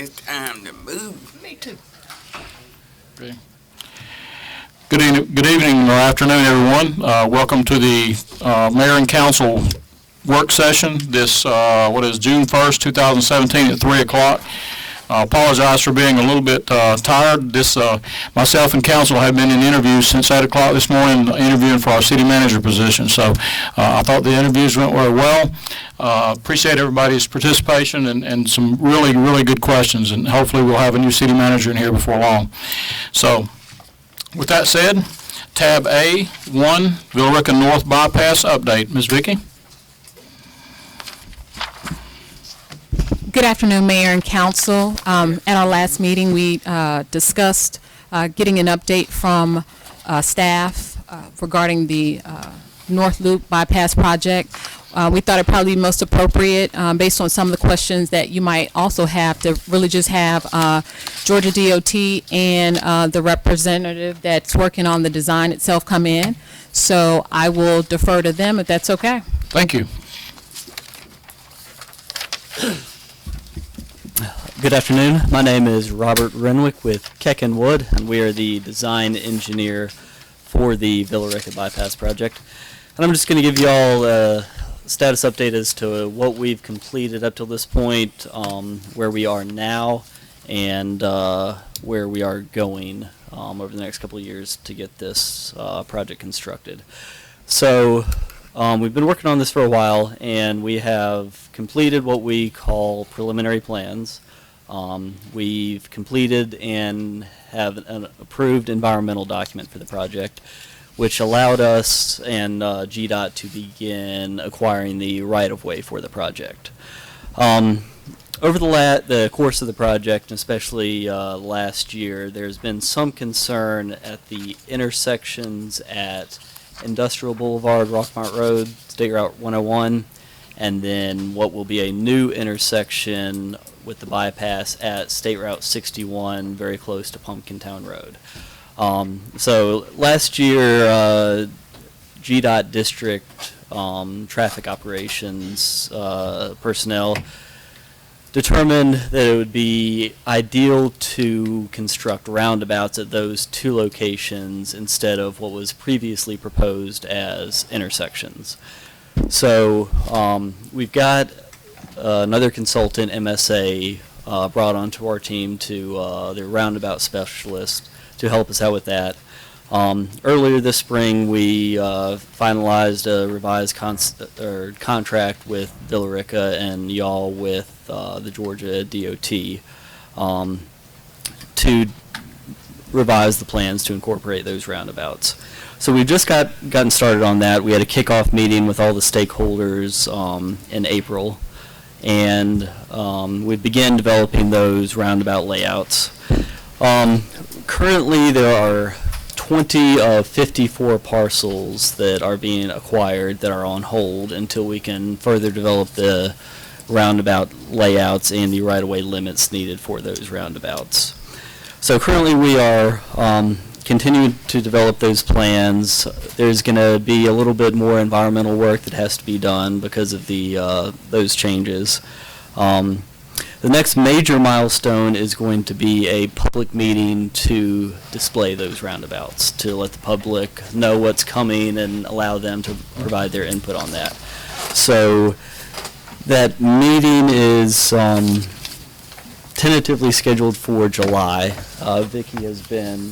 It's time to move. Me too. Okay. Good evening or afternoon, everyone. Welcome to the Mayor and Council work session. This, June 1st, 2017 at 3 o'clock. I apologize for being a little bit tired. Myself and council have been in interviews since 8 o'clock this morning, interviewing for our city manager position. So I thought the interviews went very well. Appreciate everybody's participation and some really, really good questions. And hopefully we'll have a new city manager in here before long. So with that said, tab A1, Villarica North Bypass update. Ms. Vicki? Good afternoon, Mayor and Council. At our last meeting, we discussed getting an update from staff regarding the North Loop Bypass project. We thought it probably be most appropriate, based on some of the questions that you might also have, to really just have Georgia DOT and the representative that's working on the design itself come in. So I will defer to them if that's okay. Thank you. Good afternoon. My name is Robert Renwick with Keck and Wood, and we are the design engineer for the Villarica Bypass project. And I'm just going to give you all a status update as to what we've completed up till this point, where we are now, and where we are going over the next couple of years to get this project constructed. So we've been working on this for a while, and we have completed what we call preliminary plans. We've completed and have an approved environmental document for the project, which allowed us and GDOT to begin acquiring the right-of-way for the project. Over the course of the project, especially last year, there's been some concern at the intersections at Industrial Boulevard, Rockmart Road, State Route 101, and then what will be a new intersection with the bypass at State Route 61, very close to Pumpkintown Road. So last year, GDOT district traffic operations personnel determined that it would be ideal to construct roundabouts at those two locations instead of what was previously proposed as intersections. So we've got another consultant, MSA, brought onto our team to their roundabout specialist to help us out with that. Earlier this spring, we finalized a revised contract with Villarica and y'all with the Georgia DOT to revise the plans to incorporate those roundabouts. So we've just gotten started on that. We had a kickoff meeting with all the stakeholders in April, and we began developing those roundabout layouts. Currently, there are 20 of 54 parcels that are being acquired that are on hold until we can further develop the roundabout layouts and the right-of-way limits needed for those roundabouts. So currently we are continuing to develop those plans. There's going to be a little bit more environmental work that has to be done because of the those changes. The next major milestone is going to be a public meeting to display those roundabouts, to let the public know what's coming and allow them to provide their input on that. So that meeting is tentatively scheduled for July. Vicki has been,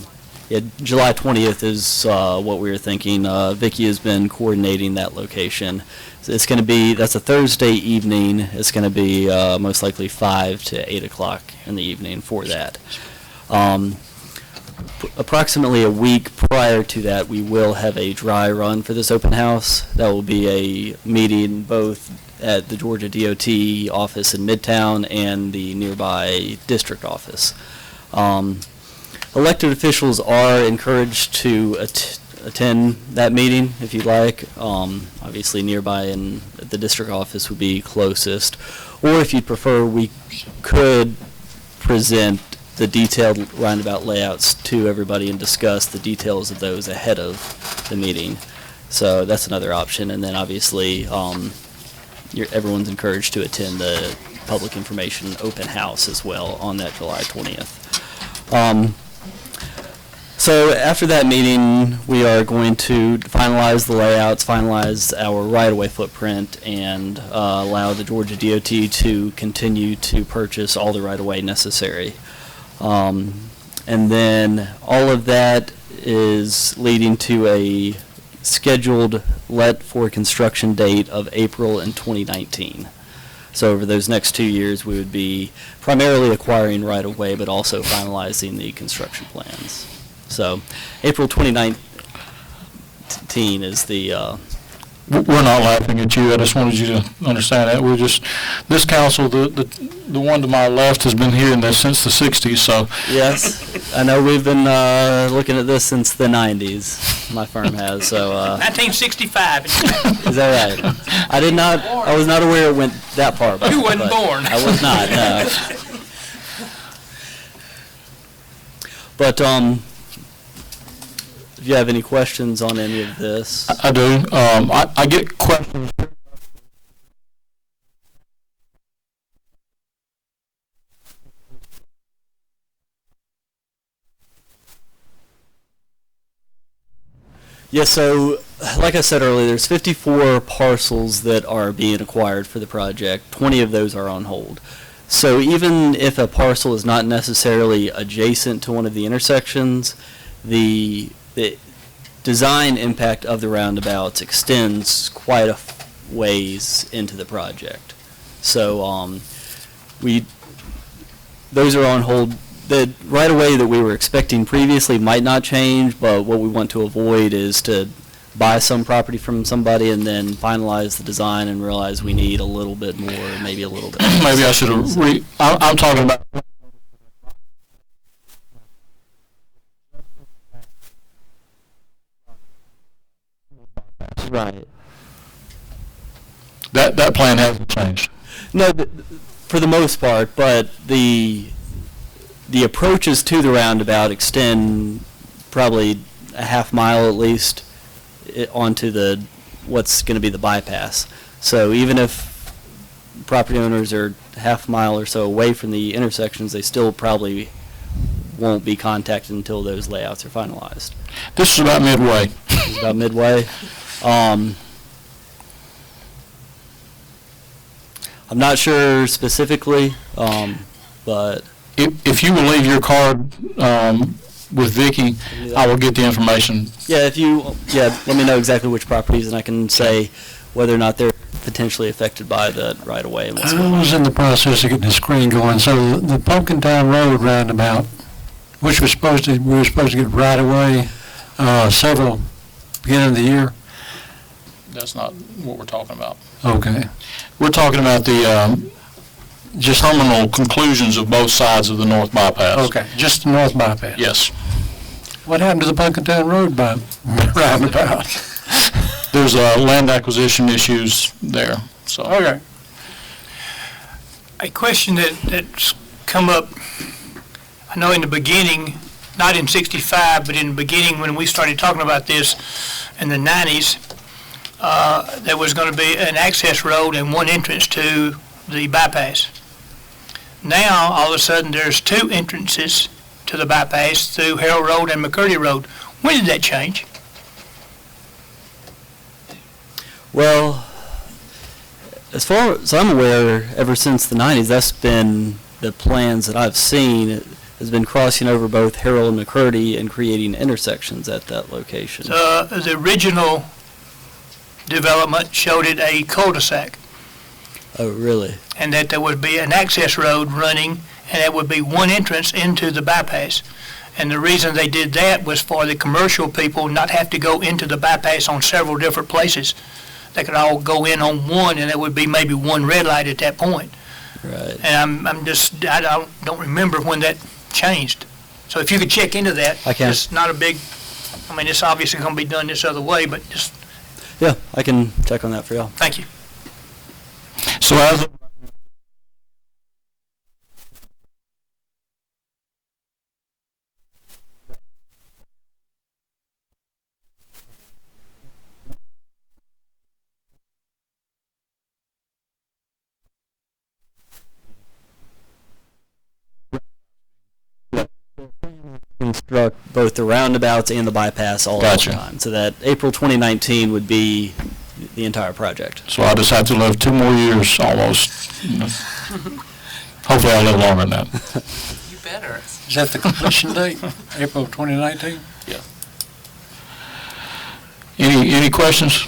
July 20th is what we were thinking. Vicki has been coordinating that location. So it's going to be, that's a Thursday evening. It's going to be most likely 5 to 8 o'clock in the evening for that. Approximately a week prior to that, we will have a dry run for this open house. That will be a meeting both at the Georgia DOT office in Midtown and the nearby district office. Elected officials are encouraged to attend that meeting if you'd like. Obviously nearby and the district office would be closest. Or if you'd prefer, we could present the detailed roundabout layouts to everybody and discuss the details of those ahead of the meeting. So that's another option. And then obviously everyone's encouraged to attend the public information open house as well on that July 20th. So after that meeting, we are going to finalize the layouts, finalize our right-of-way footprint, and allow the Georgia DOT to continue to purchase all the right-of-way necessary. And then all of that is leading to a scheduled let for construction date of April in 2019. So over those next 2 years, we would be primarily acquiring right-of-way, but also finalizing the construction plans. So April 2019 is the... We're not laughing at you. I just wanted you to understand that. We're just, this council, the one to my left has been hearing this since the 60s, so. Yes, I know we've been looking at this since the 90s, my firm has, so. 1965. Is that right? I was not aware it went that far back. You wasn't born. I was not, no. But, if you have any questions on any of this. I do. I get questions. Yeah, so like I said earlier, there's 54 parcels that are being acquired for the project. 20 of those are on hold. So even if a parcel is not necessarily adjacent to one of the intersections, the design impact of the roundabouts extends quite a ways into the project. So those are on hold. The right-of-way that we were expecting previously might not change, but what we want to avoid is to buy some property from somebody and then finalize the design and realize we need a little bit more, maybe a little bit less. Maybe I should have I'm talking about. Right. That plan hasn't changed. No, for the most part, but the approaches to the roundabout extend probably a half mile at least onto what's going to be the bypass. So even if property owners are half mile or so away from the intersections, they still probably won't be contacted until those layouts are finalized. This is about midway. This is about midway. I'm not sure specifically, but If you will leave your card with Vicki, I will get the information. yeah, let me know exactly which properties, and I can say whether or not they're potentially affected by the right of way. And what's going I on. was in the process of getting the screen going. So the Pumpkin Town Road roundabout, which we were supposed to get right away several beginning of the year. That's not what we're talking about. Okay. We're talking about the just terminal conclusions of both sides of the north bypass. Okay. Just the north bypass. Yes. What happened to the Pumpkin Town Road roundabout? There's land acquisition issues there. So. Okay. A question that's come up, I know in the beginning, not in 65, but in the beginning when we started talking about this in the 90s, there was going to be an access road and one entrance to the bypass. Now, all of a sudden, there's two entrances to the bypass through Harold Road and McCurdy Road. When did that change? Well, as far as I'm aware, ever since the 90s, that's been the plans that I've seen. It has been crossing over both Harold and McCurdy and creating intersections at that location. The original development showed it a cul-de-sac, Oh, really? and that there would be an access road running, and it would be one entrance into the bypass. And the reason they did that was for the commercial people not have to go into the bypass on several different places. They could all go in on one, and there would be maybe one red light at that point. Right. And I don't remember when that changed. So if you could check into that. I can. It's not a big, I mean, it's obviously going to be done this other way, but just, Yeah, I can check on that for y'all. thank you. So as of construct both the roundabouts and the bypass all at Gotcha. one time. So that April 2019 would be the entire project. So I just have to live 2 more years almost. Hopefully I'll live longer than that. You better. Is that the completion date, April 2019? Any questions?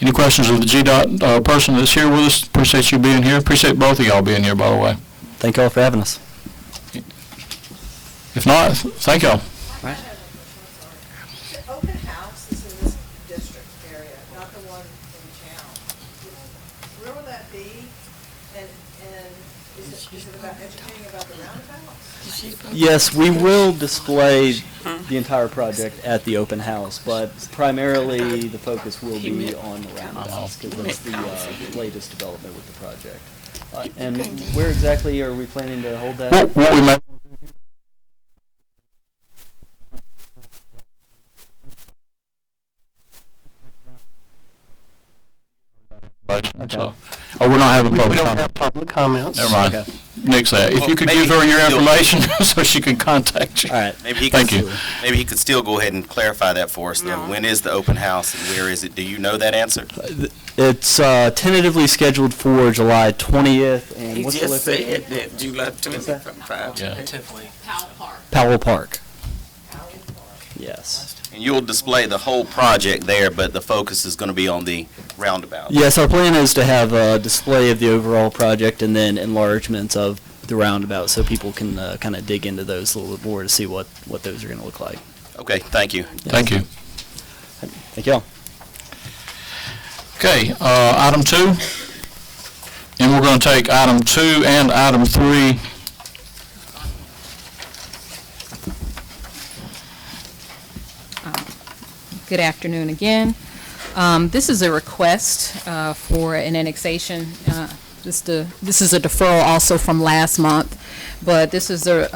Any questions of the GDOT person that's here with us? Appreciate you being here. Appreciate both of y'all being here, by the way. Thank you all for having us. If not, thank y'all. The open house is in this district area, not the one in town. Where will that be? And is it about educating about the roundabout? Yes, we will display the entire project at the open house, but primarily the focus will be on the roundabouts because that's the latest development with the project. And where exactly are we planning to hold that? What we may So, we're not having We public don't comment. have public comments. Never mind. Okay. Nix that. If Well, you could maybe give her your you'll- information so she can contact you. All right. Maybe he Thank could, you. maybe he could still go ahead and clarify that for us, though. When is the open house and where is it? Do you know that answer? It's tentatively scheduled for July 20th, and He what's the just location? said that July 20th that? from 5 Yeah. to Tivoli. Powell Park. Yes. And you'll display the whole project there, but the focus is going to be on the roundabout. Yes, our plan is to have a display of the overall project and then enlargements of the roundabout so people can kind of dig into those a little bit more to see what those are going to look like. Okay, thank you. Thank you. Thank y'all. Okay, item 2. And we're going to take item 2 and item 3. Good afternoon again. This is a request for an annexation. This is a deferral also from last month, but this is a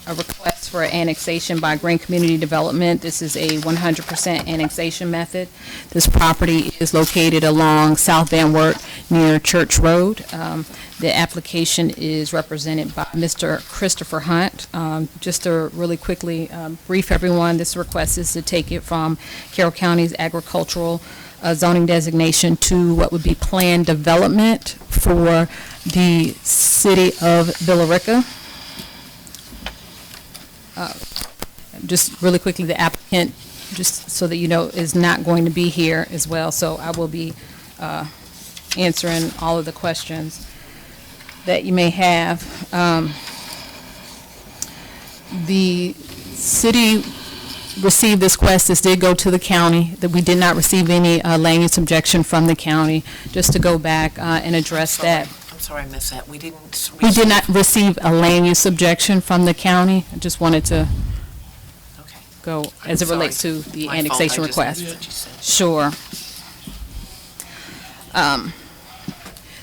request for annexation by Green Community Development. This is a 100% annexation method. This property is located along South Van Wert near Church Road. The application is represented by Mr. Christopher Hunt. Just to really quickly brief everyone, this request is to take it from Carroll County's agricultural zoning designation to what would be planned development for the city of Villa Rica. Just really quickly, the applicant, just so that you know, is not going to be here as well, so I will be answering all of the questions that you may have. The city received this request. This did go to the county, that we did not receive any land use objection from the county. Just to go back and address that. I'm sorry I missed that. We didn't. We did not receive a land use objection from the county. I just wanted to Okay. go as it Sorry. relates to the My fault. annexation I just request. missed what you said. Sure.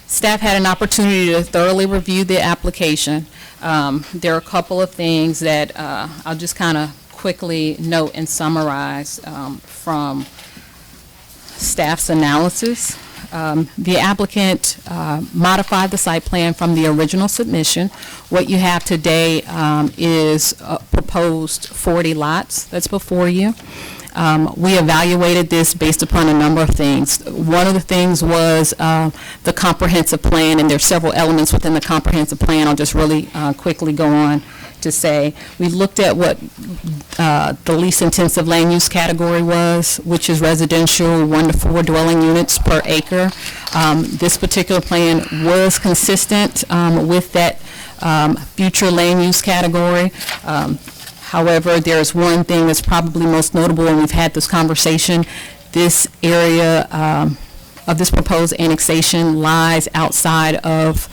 Staff had an opportunity to thoroughly review the application. There are a couple of things that I'll just kind of quickly note and summarize from staff's analysis. The applicant modified the site plan from the original submission. What you have today is proposed 40 lots that's before you. We evaluated this based upon a number of things. One of the things was the comprehensive plan, and there's several elements within the comprehensive plan. I'll just really quickly go on to say, we looked at what the least intensive land use category was, which is residential, 1 to 4 dwelling units per acre. This particular plan was consistent with that future land use category. However, there's one thing that's probably most notable, and we've had this conversation. This area of this proposed annexation lies outside of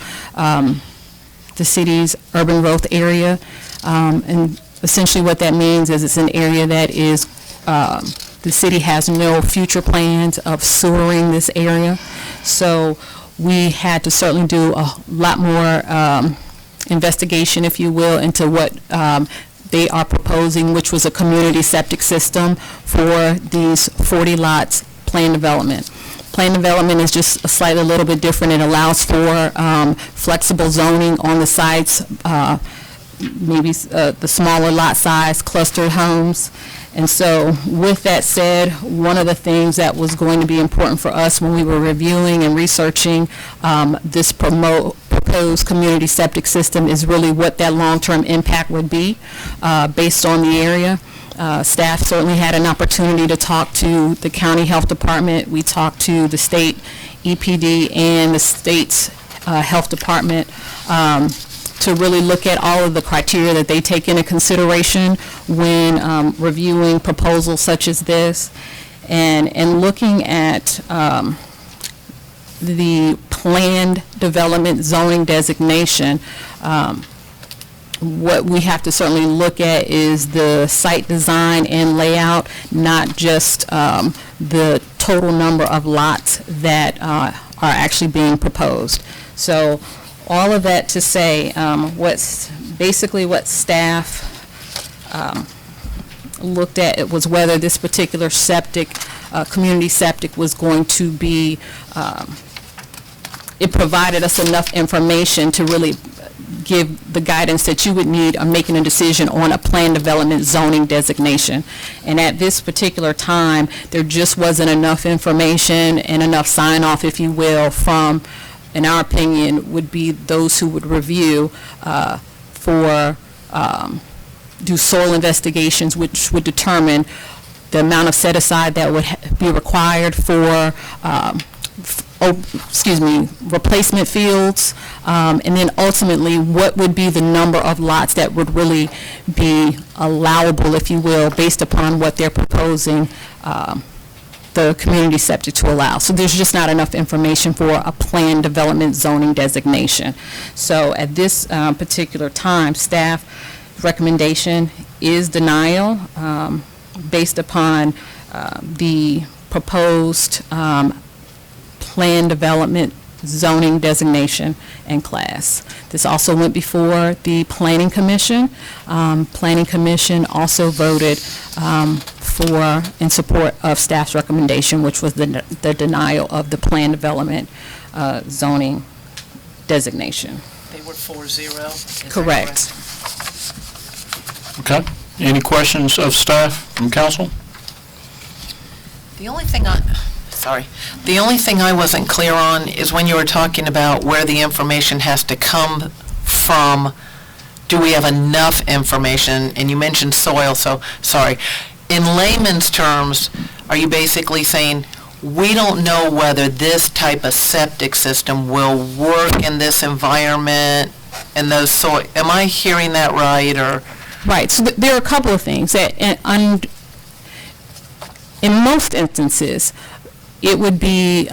the city's urban growth area. And essentially what that means is it's an area that is, the city has no future plans of sewering this area. So we had to certainly do a lot more investigation, if you will, into what they are proposing, which was a community septic system for these 40 lots planned development. Planned development is just slightly a little bit different. It allows for flexible zoning on the sites maybe the smaller lot size clustered homes. And so with that said, one of the things that was going to be important for us when we were reviewing and researching this proposed community septic system is really what that long-term impact would be based on the area. Staff certainly had an opportunity to talk to the county health department. We talked to the state EPD and the state's health department to really look at all of the criteria that they take into consideration when reviewing proposals such as this, and looking at the planned development zoning designation. What we have to certainly look at is the site design and layout, not just the total number of lots that are actually being proposed. So all of that to say, basically what staff looked at it was whether this particular septic, community septic, was going to be, it provided us enough information to really give the guidance that you would need on making a decision on a planned development zoning designation. And at this particular time, there just wasn't enough information and enough sign-off, if you will, from, in our opinion, would be those who would review do soil investigations, which would determine the amount of set-aside that would be required for replacement fields, and then ultimately what would be the number of lots that would really be allowable, if you will, based upon what they're proposing the community septic to allow. So there's just not enough information for a planned development zoning designation. So at this particular time, staff recommendation is denial based upon the proposed planned development zoning designation and class. This also went before the Planning Commission. Planning Commission also voted in support of staff's recommendation, which was the denial of the planned development zoning designation. They were 4-0. Is that Correct. Okay. Any questions of staff from council? The only thing I wasn't clear on is when you were talking about where the information has to come from. Do we have enough information? And you mentioned soil, so, sorry. In layman's terms, are you basically saying, we don't know whether this type of septic system will work in this environment and those soil? Am I hearing that right, or? Right. So there are a couple of things that, in most instances, it would be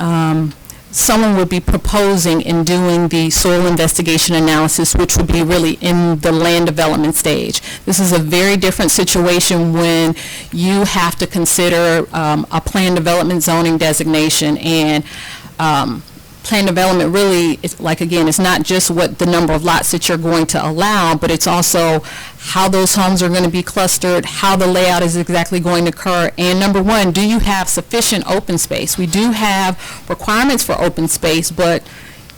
someone would be proposing and doing the soil investigation analysis, which would be really in the land development stage. This is a very different situation when you have to consider a planned development zoning designation, and planned development really is, like, again, it's not just what the number of lots that you're going to allow, but it's also how those homes are going to be clustered, how the layout is exactly going to occur, and number one, do you have sufficient open space? We do have requirements for open space, but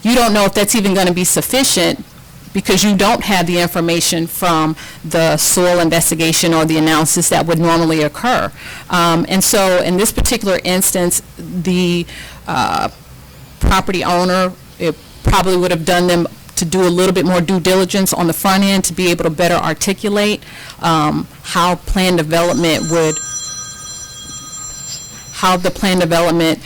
you don't know if that's even going to be sufficient because you don't have the information from the soil investigation or the analysis that would normally occur. And so in this particular instance, the property owner, it probably would have done them to do a little bit more due diligence on the front end to be able to better articulate how planned development would, how the planned development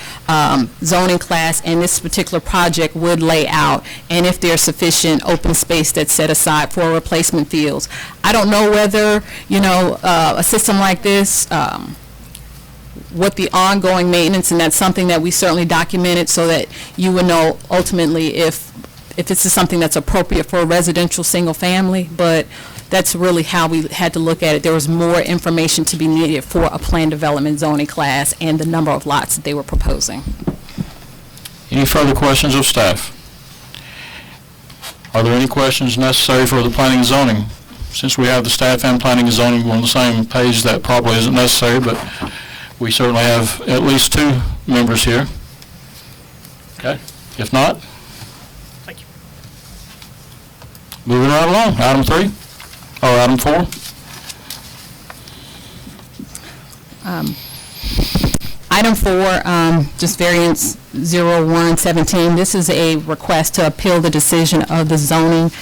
zoning class and this particular project would lay out, and if there's sufficient open space that's set aside for replacement fields. I don't know whether, you know, a system like this, what the ongoing maintenance, and that's something that we certainly documented so that you would know ultimately if this is something that's appropriate for a residential single family, but that's really how we had to look at it. There was more information to be needed for a planned development zoning class and the number of lots that they were proposing. Any further questions of staff? Are there any questions necessary for the planning and zoning? Since we have the staff and planning and zoning on the same page, that probably isn't necessary, but we certainly have at least two members here. Okay, if not? Thank you. Moving right along, item 3. Or item 4? Item 4, just variance 0117. This is a request to appeal the decision of the Zoning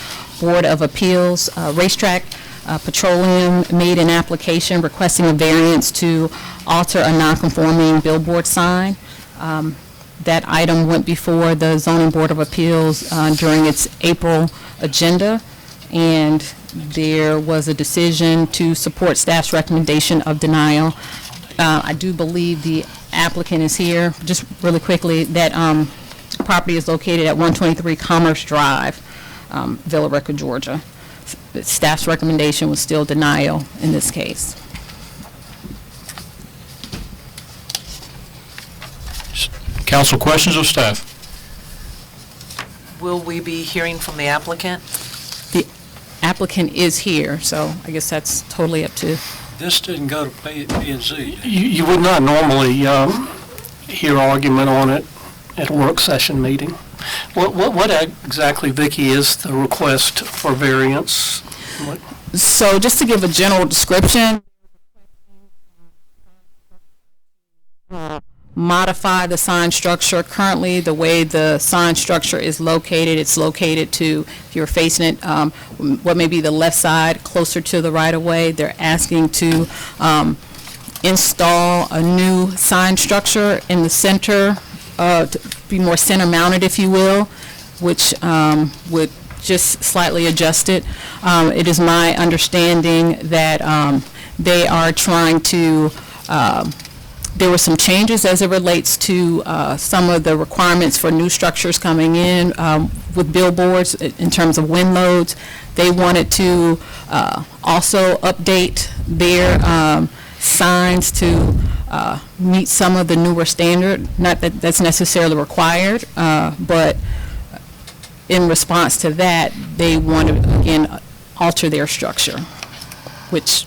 Board of Appeals. Racetrack Petroleum made an application requesting a variance to alter a non-conforming billboard sign. That item went before the Zoning Board of Appeals during its April agenda, and there was a decision to support staff's recommendation of denial. I do believe the applicant is here. Just really quickly, that property is located at 123 Commerce Drive, Villa Rica, Georgia. Staff's recommendation was still denial in this case. Council questions of staff? Will we be hearing from the applicant? The applicant is here, so I guess that's totally up to. This didn't go to P and Z. You would not normally hear argument on it at a work session meeting. What exactly, Vicki, is the request for variance? So just to give a general description, modify the sign structure. Currently, the way the sign structure is located, it's located to, if you're facing it, what may be the left side, closer to the right-of-way. They're asking to install a new sign structure in the center, to be more center-mounted, if you will, which would just slightly adjust it. It is my understanding that they are trying to there were some changes as it relates to some of the requirements for new structures coming in with billboards in terms of wind loads. They wanted to also update their signs to meet some of the newer standard. Not that that's necessarily required, but in response to that, they want to, again, alter their structure, which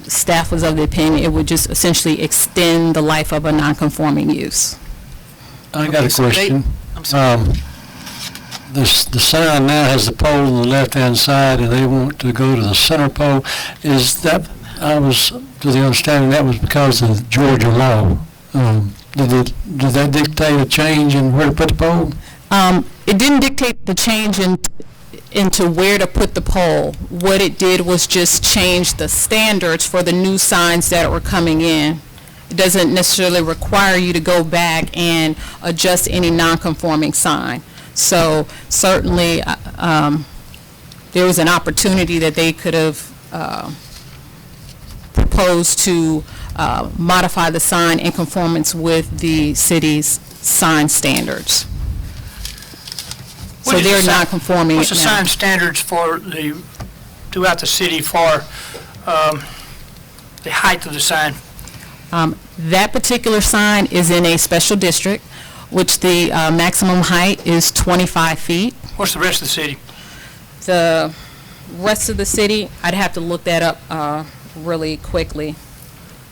staff was of the opinion it would just essentially extend the life of a non-conforming use. I got a so they- question. I'm sorry. The sign now has the pole on the left-hand side, and they want to go to the center pole. Is that, I was to the understanding that was because of Georgia law. Did that dictate a change in where to put the pole? It didn't dictate the change into where to put the pole. What it did was just change the standards for the new signs that were coming in. It doesn't necessarily require you to go back and adjust any non-conforming sign. So certainly, there was an opportunity that they could have proposed to modify the sign in conformance with the city's sign standards. So What is they're the sign- not conforming What's the it now. sign standards for throughout the city for the height of the sign? That particular sign is in a special district, which the maximum height is 25 feet. What's the rest of the city? The rest of the city, I'd have to look that up really quickly.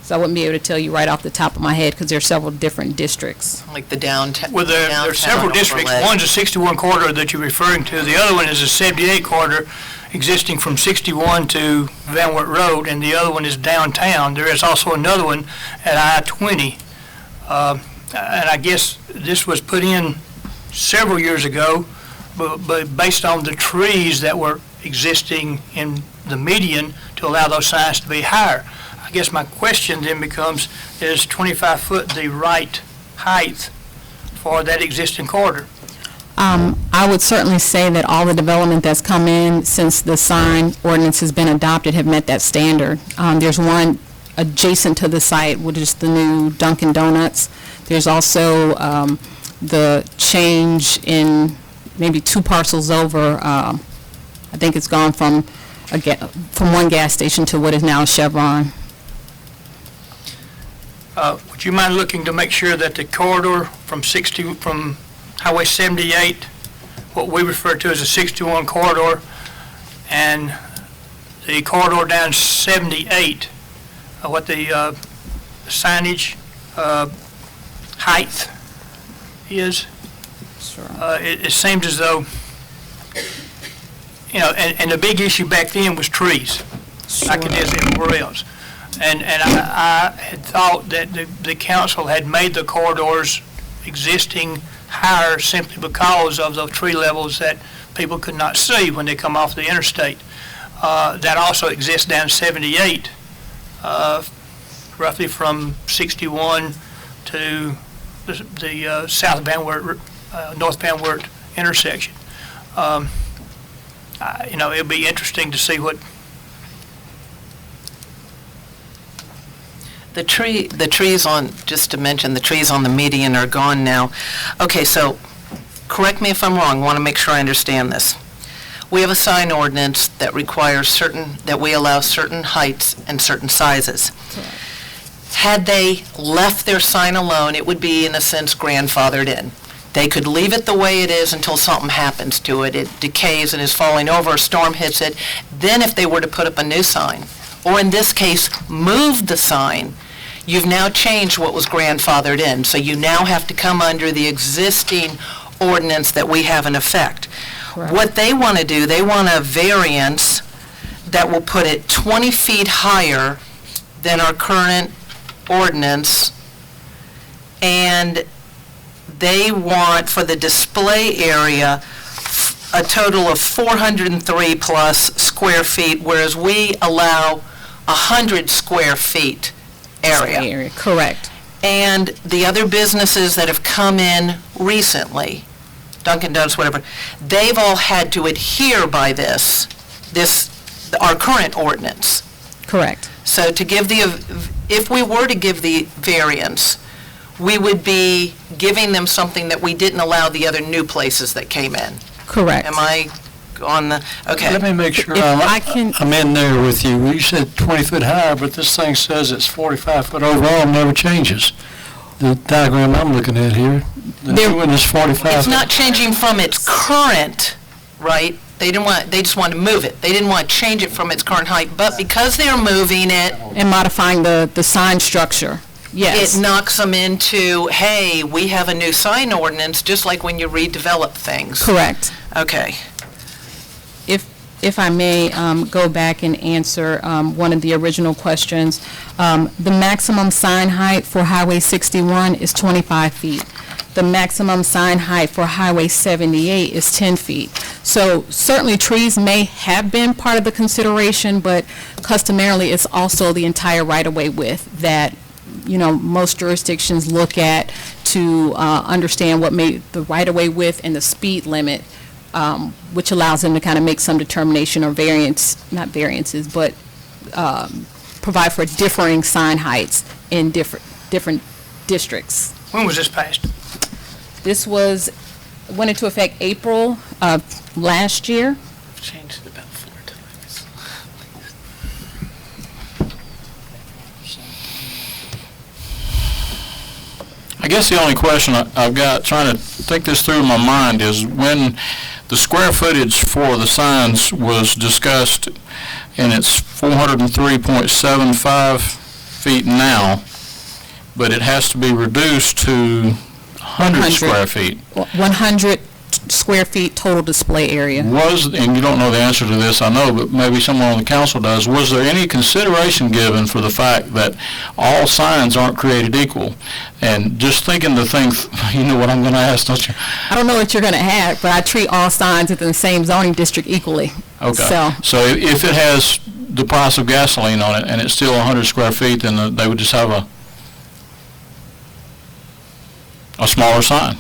So I wouldn't be able to tell you right off the top of my head because there are several different districts. Like the downtown. Well, there are several districts. One's a 61 corridor that you're referring to. The other one is a 78 corridor existing from 61 to Van Wert Road, and the other one is downtown. There is also another one at I-20. And I guess this was put in several years ago, but based on the trees that were existing in the median to allow those signs to be higher. I guess my question then becomes, is 25 foot the right height for that existing corridor? I would certainly say that all the development that's come in since the sign ordinance has been adopted have met that standard. There's one adjacent to the site, which is the new Dunkin' Donuts. There's also the change in maybe 2 parcels over. I think it's gone from one gas station to what is now Chevron. Would you mind looking to make sure that the corridor from Highway 78, what we refer to as the 61 corridor, and the corridor down 78, what the signage height is? Sure. It seems as though and the big issue back then was trees, like it is everywhere else. And I had thought that the council had made the corridors existing higher simply because of those tree levels that people could not see when they come off the interstate. That also exists down 78, roughly from 61 to the south Van Wert, north Van Wert intersection. It'll be interesting to see what. The trees on, just to mention, the trees on the median are gone now. Okay, so, correct me if I'm wrong, I want to make sure I understand this. We have a sign ordinance that requires that we allow certain heights and certain sizes. Had they left their sign alone, it would be, in a sense, grandfathered in. They could leave it the way it is until something happens to it. It decays and is falling over, a storm hits it. Then if they were to put up a new sign, or in this case, move the sign, you've now changed what was grandfathered in. So you now have to come under the existing ordinance that we have in effect. Correct. What they want to do, they want a variance that will put it 20 feet higher than our current ordinance, and they want, for the display area, a total of 403 plus square feet, whereas we allow 100 square feet area. Correct. And the other businesses that have come in recently, Dunkin' Donuts, whatever, they've all had to adhere by our current ordinance. Correct. So if we were to give the variance, we would be giving them something that we didn't allow the other new places that came in. Correct. Am I on the, okay. Let me make sure If I can- I'm in there with you. You said 20 foot higher, but this thing says it's 45 foot overall and never changes. The diagram I'm looking at here, the new one is 45. It's not changing from its current, right? They just wanted to move it. They didn't want to change it from its current height, but because they're moving it, And modifying the sign structure. Yes. it knocks them into, hey, we have a new sign ordinance, just like when you redevelop things. Correct. Okay. If I may go back and answer one of the original questions, the maximum sign height for Highway 61 is 25 feet. The maximum sign height for Highway 78 is 10 feet. So certainly trees may have been part of the consideration, but customarily it's also the entire right-of-way width that, most jurisdictions look at to understand what the right-of-way width and the speed limit, which allows them to kind of make some determination or not variances, but provide for differing sign heights in different districts. When was this passed? This went into effect April of last year. Changed it about 4 times. I guess the only question I've got, trying to think this through in my mind, is when the square footage for the signs was discussed, and it's 403.75 feet now, but it has to be reduced to 100 square feet. 100 square feet total display area. And you don't know the answer to this, I know, but maybe someone on the council does, was there any consideration given for the fact that all signs aren't created equal? And just thinking the thing, you know what I'm going to ask, don't you? I don't know what you're going to add, but I treat all signs within the same zoning district equally. Okay. So if it has the price of gasoline on it and it's still 100 square feet, then they would just have a smaller sign.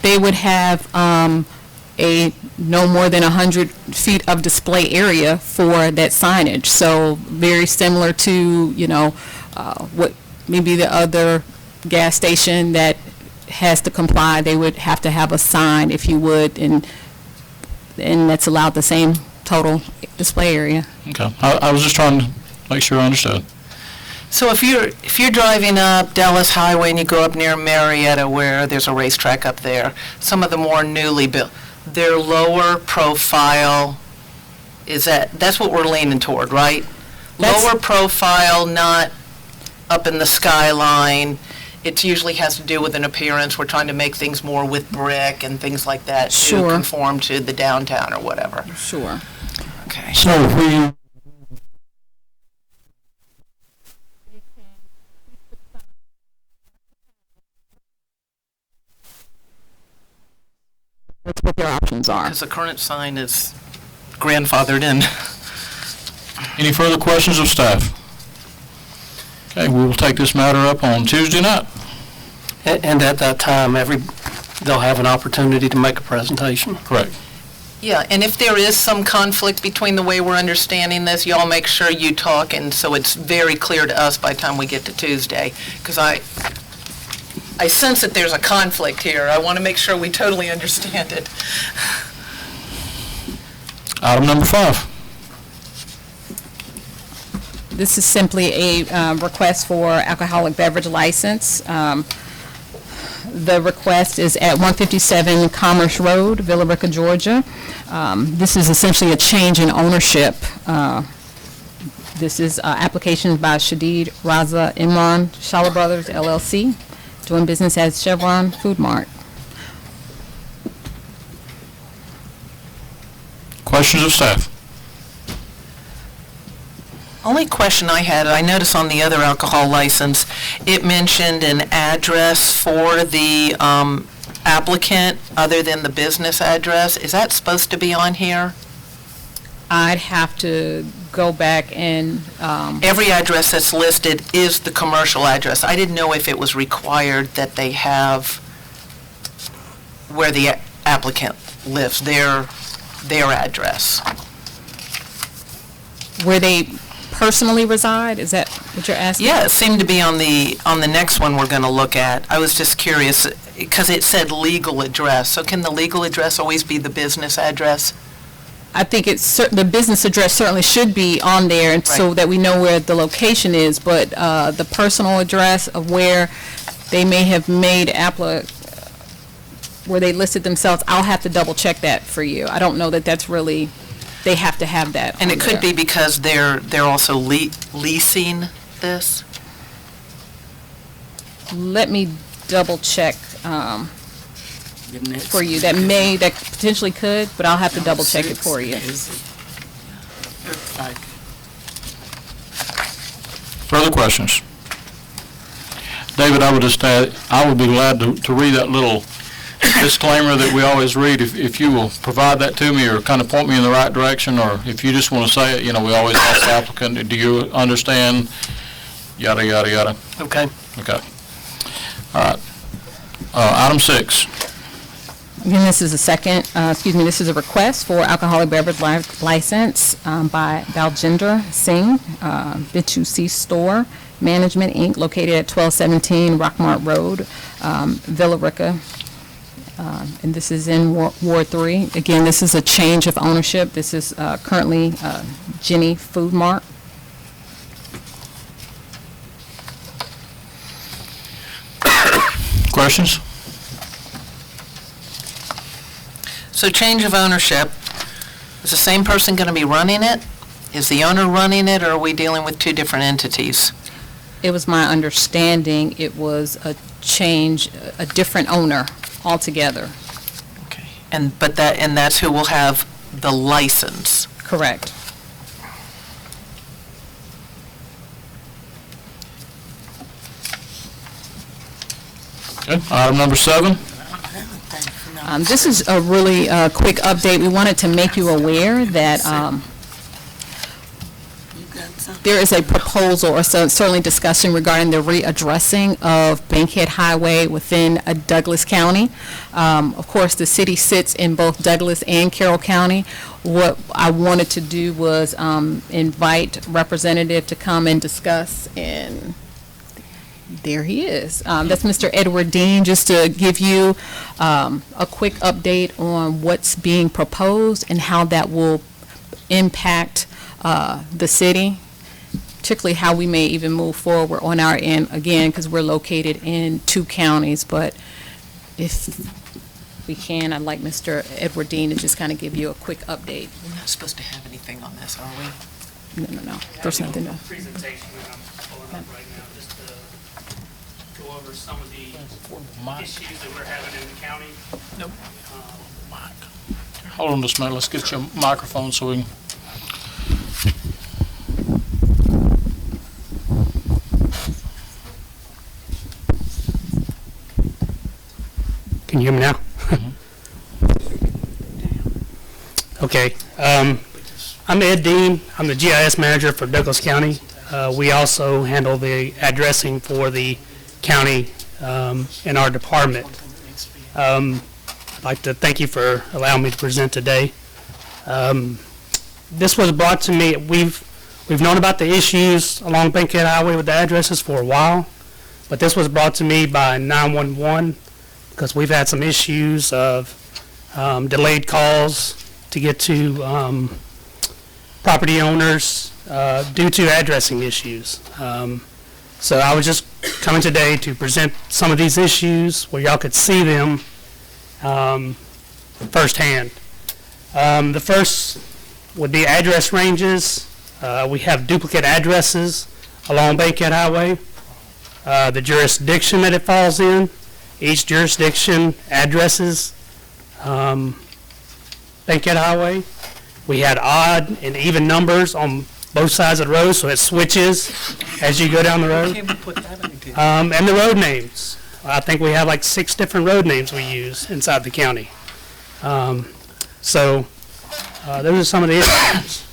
They would have a no more than 100 feet of display area for that signage. So very similar to, what maybe the other gas station that has to comply, they would have to have a sign, if you would, and that's allowed the same total display area. Okay. I was just trying to make sure I understood. So if you're driving up Dallas Highway and you go up near Marietta where there's a racetrack up there, some of the more newly built, their lower profile, that's what we're leaning toward, right? Lower profile, not up in the skyline, it usually has to do with an appearance. We're trying to make things more with brick and things like that to Sure. conform to the downtown or whatever. Sure. Okay. So if we, That's what their options are. Because the current sign is grandfathered in. Any further questions of staff? Okay, we will take this matter up on Tuesday night. And at that time, they'll have an opportunity to make a presentation. Correct. Yeah, and if there is some conflict between the way we're understanding this, y'all make sure you talk, and so it's very clear to us by the time we get to Tuesday. Because I sense that there's a conflict here. I want to make sure we totally understand it. Item number 5. This is simply a request for alcoholic beverage license. The request is at 157 Commerce Road, Villa Rica, Georgia. This is essentially a change in ownership. This is application by Shadid Raza Imran Shala Brothers LLC, doing business as Chevron Food Mart. Questions of staff? Only question I had, I noticed on the other alcohol license, it mentioned an address for the applicant other than the business address. Is that supposed to be on here? I'd have to go back and, Every address that's listed is the commercial address. I didn't know if it was required that they have where the applicant lives, their address. where they personally reside? Is that what you're asking? Yeah, it seemed to be on the next one we're going to look at. I was just curious, because it said legal address. So can the legal address always be the business address? I think the business address certainly should be on there, and so Right. that we know where the location is, but the personal address of where they may have made where they listed themselves, I'll have to double check that for you. I don't know that that's really, they have to have that And on it could there. be because they're also leasing this? Let me double check for you. That potentially could, but I'll have to double check it for you. Further questions? David, I would just add, I would be glad to read that little disclaimer that we always read, if you will provide that to me or kind of point me in the right direction, or if you just want to say it, we always ask the applicant, do you understand, yada, yada, yada. Okay. Okay. All right. Item 6. Again, this is this is a request for alcoholic beverage license by Baljendra Singh, Bitu Store Management, Inc., located at 1217 Rockmart Road, Villa Rica. And this is in Ward 3. Again, this is a change of ownership. This is currently Jenny Food Mart. Questions? So change of ownership, is the same person going to be running it? Is the owner running it, or are we dealing with two different entities? It was my understanding it was a change, a different owner altogether. Okay. And that's who will have the license? Correct. Okay. Item number 7. This is a really quick update. We wanted to make you aware that there is a proposal, or certainly discussion regarding the readdressing of Bankhead Highway within Douglas County. Of course, the city sits in both Douglas and Carroll County. What I wanted to do was invite representative to come and discuss, and there he is. That's Mr. Edward Dean, just to give you a quick update on what's being proposed and how that will impact the city, particularly how we may even move forward on our end, again, because we're located in 2 counties. But if we can, I'd like Mr. Edward Dean to just kind of give you a quick update. We're not supposed to have anything on this, are we? No, there's nothing to. Presentation that I'm pulling up right now, just go over some of the issues that we're having in the county. Nope. Hold on just a minute, let's get your microphone so we can. Can you hear me now? Okay. I'm Ed Dean. I'm the GIS manager for Douglas County. We also handle the addressing for the county in our department. I'd like to thank you for allowing me to present today. This was brought to me, we've known about the issues along Bankhead Highway with the addresses for a while, but this was brought to me by 911 because we've had some issues of delayed calls to get to property owners due to addressing issues. So I was just coming today to present some of these issues where y'all could see them firsthand. The first would be address ranges. We have duplicate addresses along Bankhead Highway. The jurisdiction that it falls in, each jurisdiction addresses Bankhead Highway. We had odd and even numbers on both sides of the road, so it switches as you go down the road. And the road names. I think we have like 6 different road names we use inside the county. So those are some of the issues.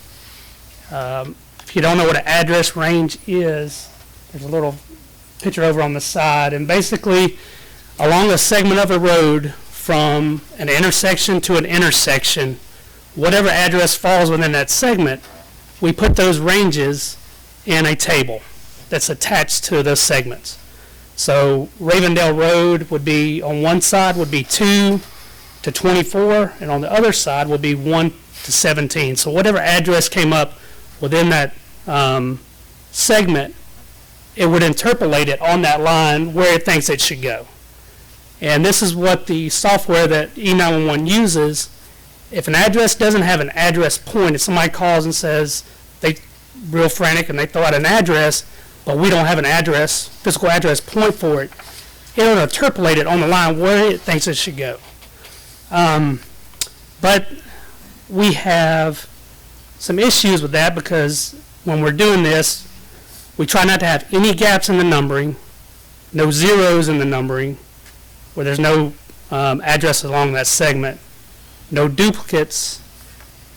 If you don't know what an address range is, there's a little picture over on the side, and basically along a segment of a road from an intersection to an intersection, whatever address falls within that segment, we put those ranges in a table that's attached to those segments. So Ravendale Road would be, on one side would be 2 to 24, and on the other side would be 1 to 17. So whatever address came up within that segment, it would interpolate it on that line where it thinks it should go. And this is what the software that E911 uses. If an address doesn't have an address point, if somebody calls and says they real frantic and they throw out an address, but we don't have an address, physical address point for it, it'll interpolate it on the line where it thinks it should go. But we have some issues with that because when we're doing this, we try not to have any gaps in the numbering, no zeros in the numbering, where there's no address along that segment, no duplicates,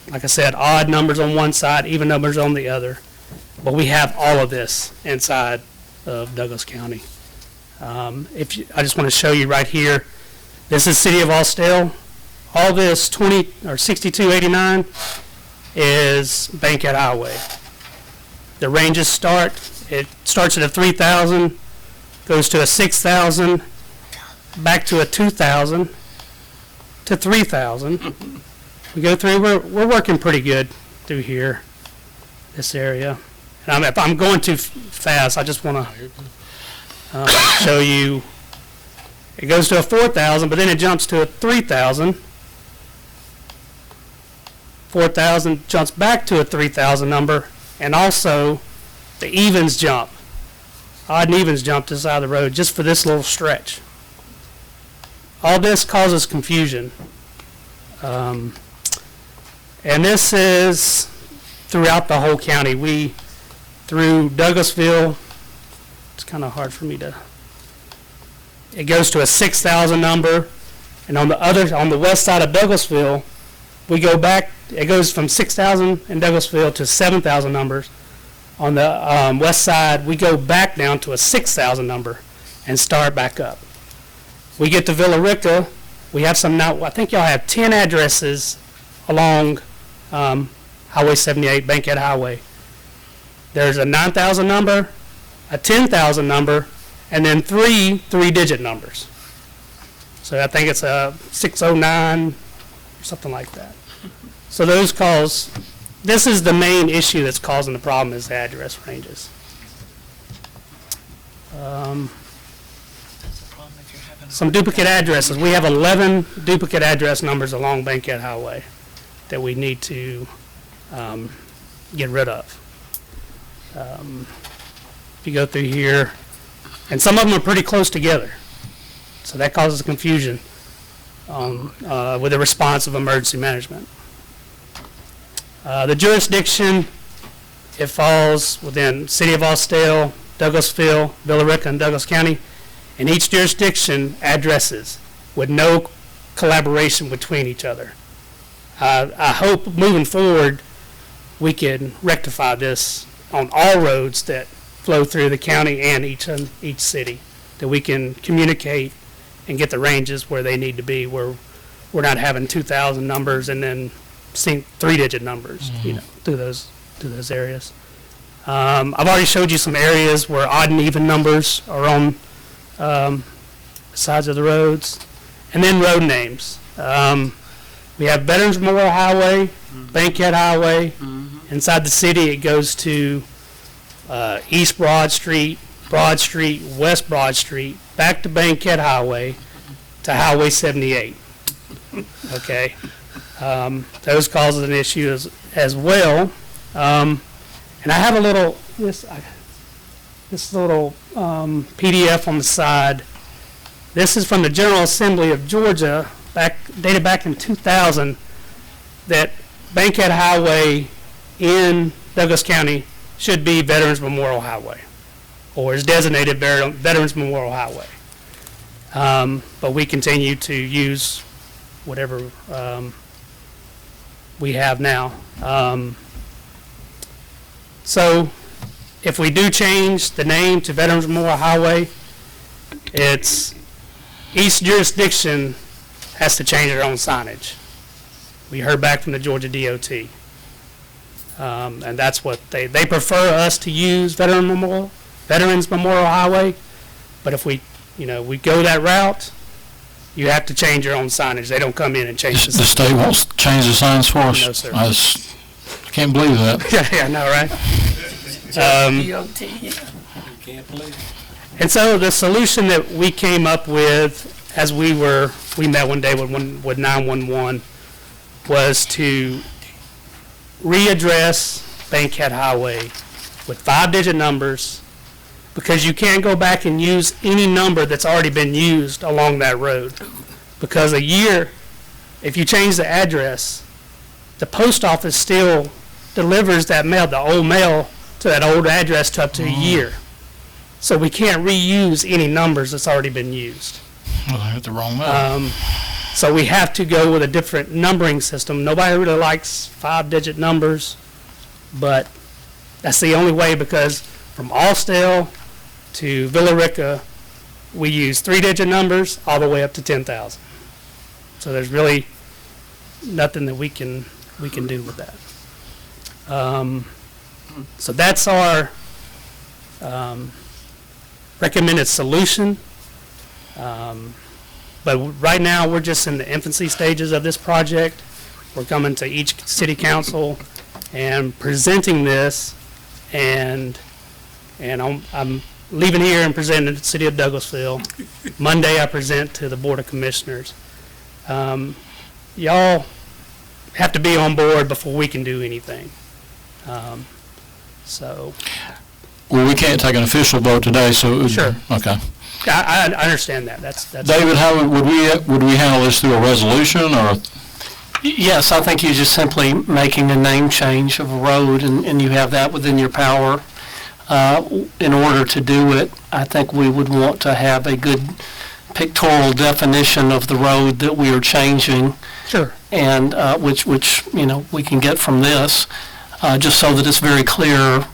like I said, odd numbers on one side, even numbers on the other. But we have all of this inside of Douglas County. I just want to show you right here. This is City of Austell. All this 6289 is Bankhead Highway. The ranges it starts at a 3,000, goes to a 6,000, back to a 2,000, to 3,000. We go through, we're working pretty good through here, this area. And if I'm going too fast, I just want to show you. It goes to a 4,000, but then it jumps to a 3,000. 4,000 jumps back to a 3,000 number, and also the evens jump. Odd and evens jump to the side of the road just for this little stretch. All this causes confusion. And this is throughout the whole county. Through Douglasville, it's kind of hard for me to, it goes to a 6,000 number, and on the west side of Douglasville, we go back, it goes from 6,000 in Douglasville to 7,000 numbers. On the west side, we go back down to a 6,000 number and start back up. We get to Villa Rica, we have some now, I think y'all have 10 addresses along Highway 78, Bankhead Highway. There's a 9,000 number, a 10,000 number, and then 3 three-digit numbers. So I think it's a 609 or something like that. So those this is the main issue that's causing the problem is the address ranges. Some duplicate addresses. We have 11 duplicate address numbers along Bankhead Highway that we need to get rid of. If you go through here, And some of them are pretty close together. So that causes confusion with the response of emergency management. The jurisdiction, it falls within City of Austell, Douglasville, Villa Rica, and Douglas County. And each jurisdiction addresses with no collaboration between each other. I hope moving forward we can rectify this on all roads that flow through the county and each city, that we can communicate and get the ranges where they need to be, where we're not having 2,000 numbers and then seeing 3-digit numbers, through those areas. I've already showed you some areas where odd and even numbers are on sides of the roads. And then road names. We have Veterans Memorial Highway, Bankhead Highway. Inside the city, it goes to East Broad Street, West Broad Street, back to Bankhead Highway, to Highway 78. Okay? Those causes an issue as well. And I have a little, this little PDF on the side. This is from the General Assembly of Georgia, dated back in 2000, that Bankhead Highway in Douglas County should be Veterans Memorial Highway, or is designated Veterans Memorial Highway. But we continue to use whatever we have now. So if we do change the name to Veterans Memorial Highway, it's each jurisdiction has to change their own signage. We heard back from the Georgia DOT. And that's what they prefer us to use Veterans Memorial Highway. But if we go that route, you have to change your own signage. They don't come in and change the The state won't change the signs for us? No, sir. I just can't believe that. Yeah, I know, right? And so the solution that we came up with as we met one day with 911 was to readdress Bankhead Highway with 5-digit numbers, because you can't go back and use any number that's already been used along that road. Because a year, if you change the address, the post office still delivers that mail, the old mail, to that old address to up to a year. So we can't reuse any numbers that's already been used. Well, I hit the wrong one. So we have to go with a different numbering system. Nobody really likes 5-digit numbers, but that's the only way, because from Austell to Villa Rica, we use 3-digit numbers all the way up to 10,000. So there's really nothing that we can do with that. So that's our recommended solution. But right now, we're just in the infancy stages of this project. We're coming to each city council and presenting this, and I'm leaving here and presenting to the city of Douglasville. Monday, I present to the Board of Commissioners. Y'all have to be on board before we can do anything. So. Well, we can't take an official vote today, so. Sure. Okay. I understand that. That's David, how would we handle this through a resolution, or? Yes, I think you're just simply making a name change of a road, and you have that within your power. In order to do it, I think we would want to have a good pictorial definition of the road that we are changing. Sure. And which we can get from this, just so that it's very clear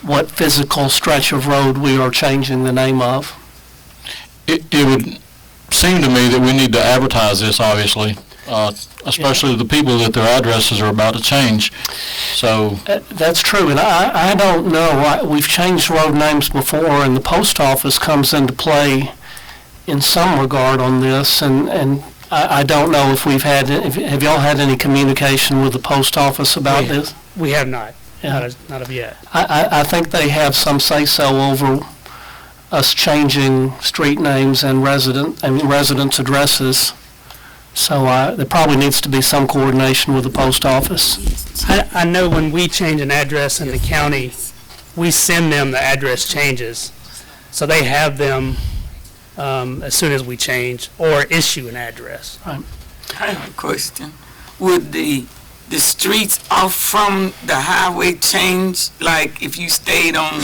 what physical stretch of road we are changing the name of. It would seem to me that we need to advertise this, obviously, especially the people that their addresses are about to change. So. That's true, and I don't know. We've changed road names before, and the post office comes into play in some regard on this, and I don't know if have y'all had any communication with the post office about this? We have not. Yeah. Not of yet. I think they have some say-so over us changing street names and residence addresses. So there probably needs to be some coordination with the post office. I know when we change an address in the county, we send them the address changes. So they have them as soon as we change or issue an address. I have a question. Would the streets off from the highway change? Like if you stayed on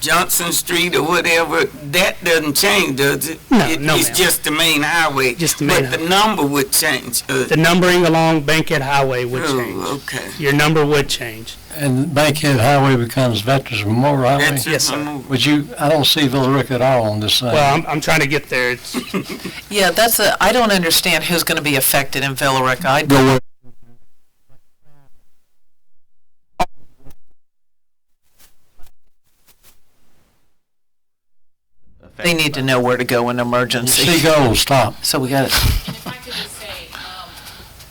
Johnson Street or whatever, that doesn't change, does it? No, It's no, ma'am. just the main highway. Just the main But the number would change. The numbering along Bankhead Highway would change. Oh, okay. Your number would change. And Bankhead Highway becomes Veterans Memorial Highway? That's Yes, sir. Would you, I don't see Villa Rica at all on this thing. Well, I'm trying to get there. It's, Yeah, I don't understand who's going to be affected in Villa Rica. I Go with- They need to know where to go in emergency. Seagull, stop. So we got it. And if I could just say,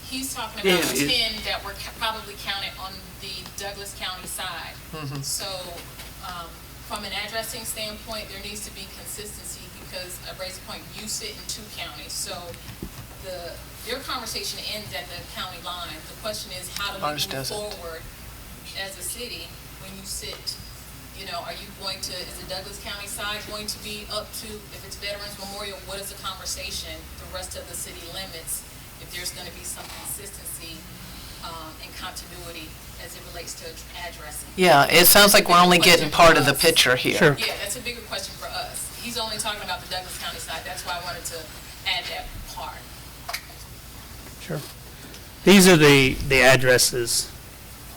he's talking Yeah, about it- 10 that were probably counted on the Douglas County side. So, from an addressing standpoint, there needs to be consistency because, Ray's point, you sit in 2 counties. So, your conversation ends at the county line. The question is, how do we Ours move doesn't. forward as a city when you sit, are you going to, is the Douglas County side going to be up to, if it's Veterans Memorial, what is the conversation, the rest of the city limits, if there's going to be some consistency and continuity as it relates to addressing? Yeah, it sounds like we're only getting part of the picture here. Sure. Yeah, that's a bigger question for us. He's only talking about the Douglas County side. That's why I wanted to add that part. sure. These are the addresses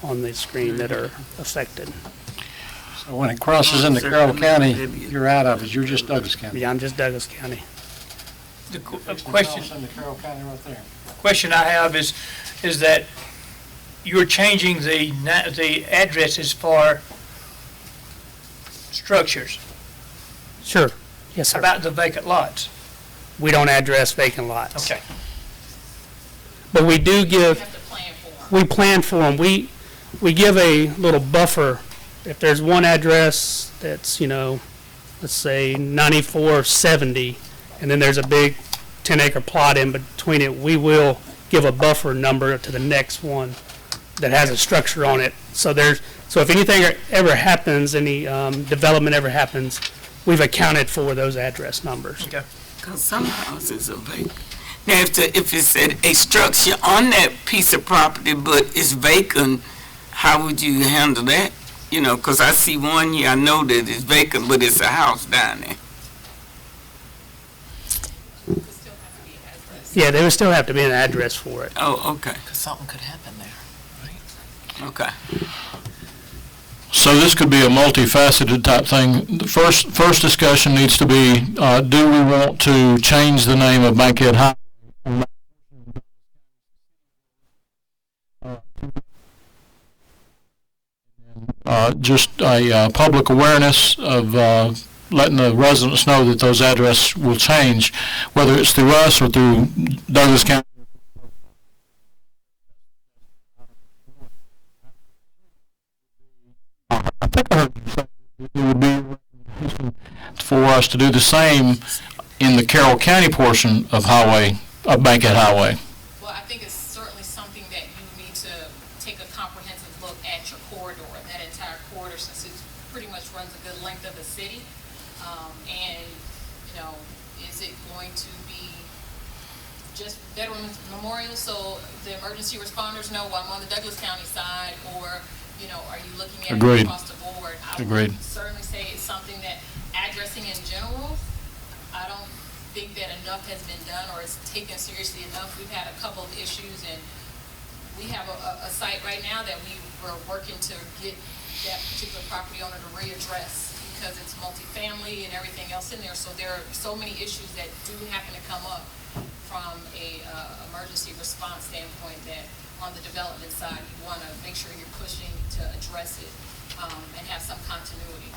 on the screen that are affected. So when it crosses into Carroll County, you're out of it, you're just Douglas County. Yeah, I'm just Douglas County. The question, Cross into Carroll County right there. question I have is that you're changing the addresses for structures. Sure. Yes, How sir. about the vacant lots? We don't address vacant lots. Okay. But we do You give, have to plan for them. we plan for them. We give a little buffer. If there's one address that's, let's say 9470, and then there's a big 10-acre plot in between it, we will give a buffer number to the next one that has a structure on it. So if anything ever happens, any development ever happens, we've accounted for those address numbers. Okay. Because some houses are vacant. Now, if it's a structure on that piece of property but it's vacant, how would you handle that? Because I see one here, I know that it's vacant, but it's a house down there. It still have to be an address. Yeah, there would still have to be an address for it. Oh, okay, Because something could happen there. okay. So this could be a multifaceted type thing. The first discussion needs to be, do we want to change the name of Bankhead High? Just a public awareness of letting the residents know that those addresses will change, whether it's through us or through Douglas County. I think I heard you say that it would be for us to do the same in the Carroll County portion of Bankhead Highway. Well, I think it's certainly something that you need to take a comprehensive look at your corridor, that entire corridor, since it pretty much runs a good length of the city. And, is it going to be just Veterans Memorial, so the emergency responders know, well, I'm on the Douglas County side, or, are you looking at Agreed. it across the board? I Agreed. would certainly say it's something that addressing in general, I don't think that enough has been done or is taken seriously enough. We've had a couple of issues, and we have a site right now that we were working to get that particular property owner to readdress because it's multifamily and everything else in there. So there are so many issues that do happen to come up from a emergency response standpoint that on the development side, you want to make sure you're pushing to address it and have some continuity.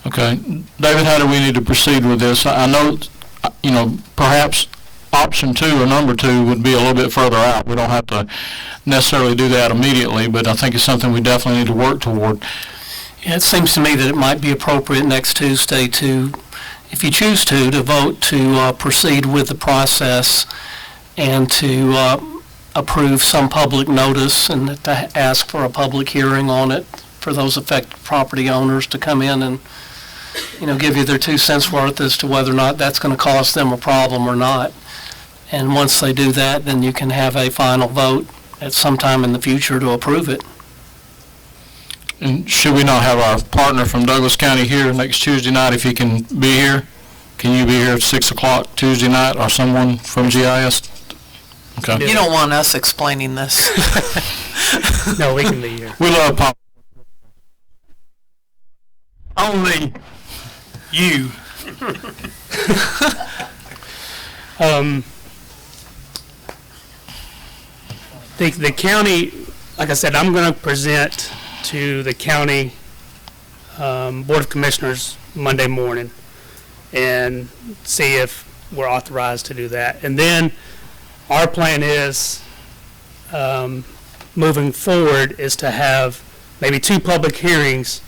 Okay. David, how do we need to proceed with this? I know, perhaps option 2 or number 2 would be a little bit further out. We don't have to necessarily do that immediately, but I think it's something we definitely need to work toward. Yeah, it seems to me that it might be appropriate next Tuesday if you choose to vote to proceed with the process and to approve some public notice and to ask for a public hearing on it for those affected property owners to come in and give you their 2 cents worth as to whether or not that's going to cause them a problem or not. And once they do that, then you can have a final vote at some time in the future to approve it. And should we not have our partner from Douglas County here next Tuesday night if he can be here? Can you be here at 6 o'clock Tuesday night, or someone from GIS? Okay. You don't want us explaining this. No, we can be here. We love Pop. Only you. The county, like I said, I'm going to present to the county Board of Commissioners Monday morning and see if we're authorized to do that. And then our plan is, moving forward, is to have maybe 2 public hearings.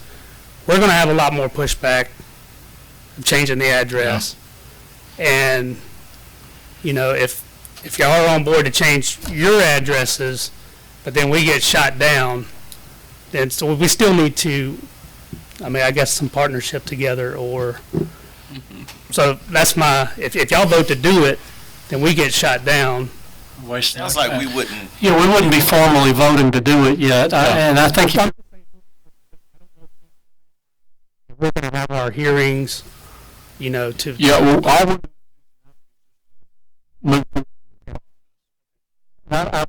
We're going to have a lot more pushback of changing the address. And, if y'all are on board to change your addresses, but then we get shot down, then so we still need to, I guess some partnership together, or, so that's if y'all vote to do it, then we get shot down. Sounds like we wouldn't, We wouldn't be formally voting to do it yet, and I think we're going to have our hearings, to. Yeah, well, I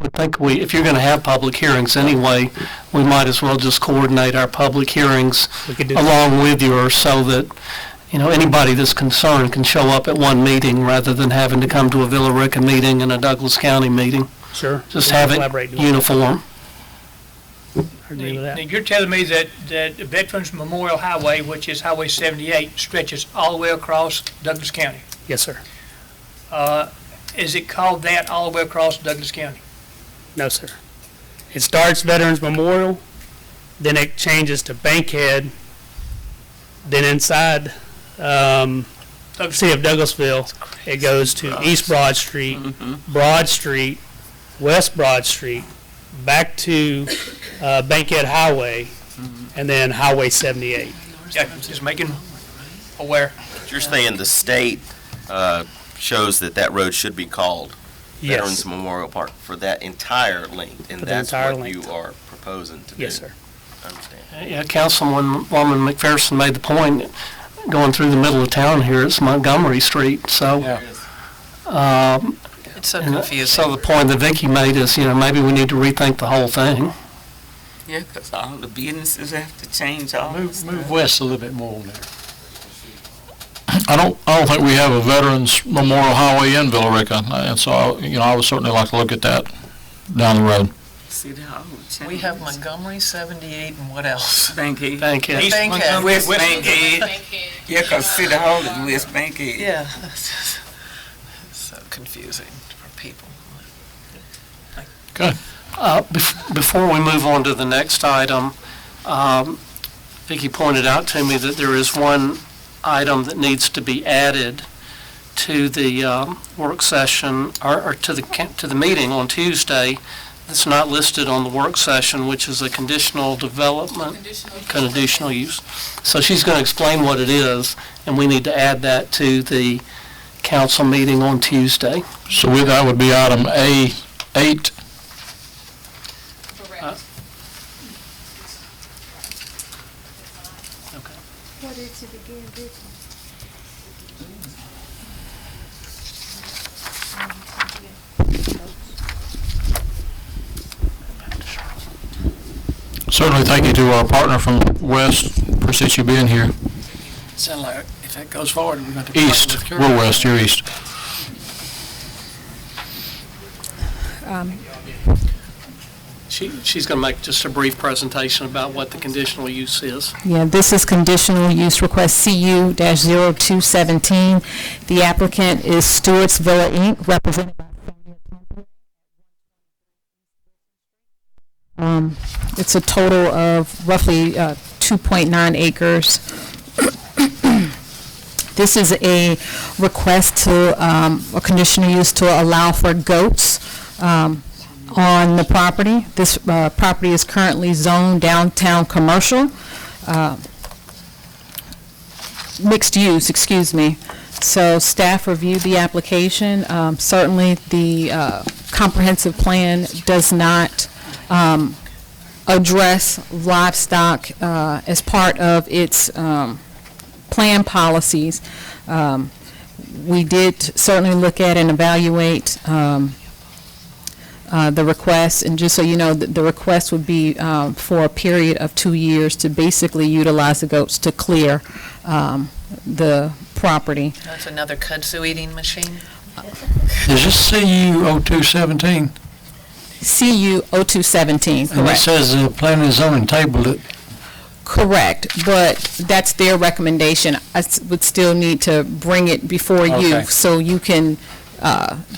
would think if you're going to have public hearings anyway, we might as well just coordinate our public hearings We could do along with yours so that, anybody that's concerned can show up at one meeting rather than having to come to a Villa Rica meeting and a Douglas County meeting. Sure. Just We can have it collaborate. uniform. I agree with Now, that. you're telling me that Veterans Memorial Highway, which is Highway 78, stretches all the way across Douglas County. Yes, sir. Is it called that all the way across Douglas County? No, sir. It starts Veterans Memorial, then it changes to Bankhead, then inside City of Douglasville, it goes to East Broad Street, Broad Street, West Broad Street, back to Bankhead Highway, and then Highway 78. Yeah, just making aware. you're saying the state shows that road should be called Veterans Yes. Memorial Park for that entire length, and For the that's entire what length. you are proposing to do? Yes, sir. I understand. Yeah, Councilwoman McPherson made the point, going through the middle of town here, it's Montgomery Street, so. It's so And confusing. So the point that Vicki made is, maybe we need to rethink the whole thing. Yeah, 'cause all the businesses have to change all this stuff. Move west a little bit more on there. I don't think we have a Veterans Memorial Highway in Villa Rica, and so, I would certainly like to look at that down the road. City Hall would change. We have Montgomery, 78, and what else? Bankhead. Bankhead. East Bankhead. Montgomery, West Bankhead. Bankhead. Yeah, 'cause City Hall is West Bankhead. Yeah. It's so confusing for people. Before we move on to the next item, Vicki pointed out to me that there is one item that needs to be added to the work session, or to the meeting on Tuesday. It's not listed on the work session, which is a conditional development, conditional use. So she's going to explain what it is, and we need to add that to the council meeting on Tuesday. So that would be item A8. Correct. What is it again, Vicki? Certainly thank you to our partner from West. Appreciate you being here. Sound like if that goes forward, we're going to. East, we're west, you're east. She's going to make just a brief presentation about what the conditional use is. Yeah, this is conditional use request CU-0217. The applicant is Stewart's Villa Inc., represented by it's a total of roughly 2.9 acres. This is a request to, a conditional use to allow for goats on the property. This property is currently zoned downtown commercial. mixed use, excuse me. So staff reviewed the application. Certainly, the comprehensive plan does not address livestock as part of its plan policies. We did certainly look at and evaluate the request, and just so you know, the request would be for a period of 2 years to basically utilize the goats to clear the property. That's another kudzu eating machine? Is this CU 0217? CU 0217, And it correct. says the planning and zoning tabled it. Correct, but that's their recommendation. I would still need to bring it before you, Okay. so you can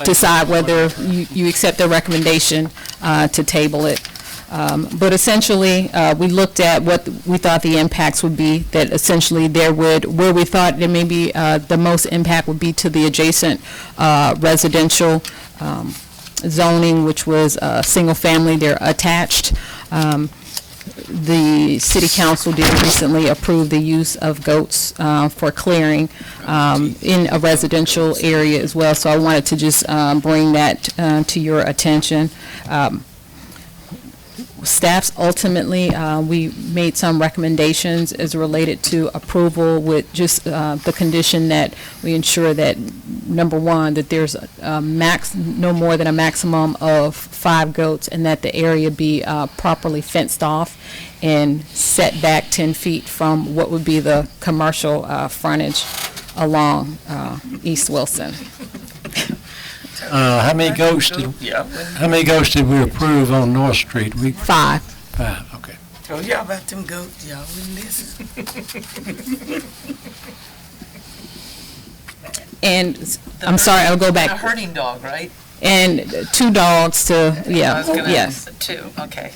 decide whether you accept their recommendation to table it. But essentially, we looked at what we thought the impacts would be, that essentially where we thought there may be the most impact would be to the adjacent residential zoning, which was single-family, they're attached. The city council did recently approve the use of goats for clearing in a residential area as well, so I wanted to just bring that to your attention. Staff's ultimately, we made some recommendations as related to approval with just the condition that we ensure that, number one, that there's no more than a maximum of 5 goats, and that the area be properly fenced off and set back 10 feet from what would be the commercial frontage along East Wilson. How many goats did we approve on North Street? 5. 5, okay. Told y'all about them goats, y'all wouldn't listen. And, I'm sorry, I'll go A back. herding dog, right? And 2 dogs to, I yeah, was gonna- yes. 2, okay.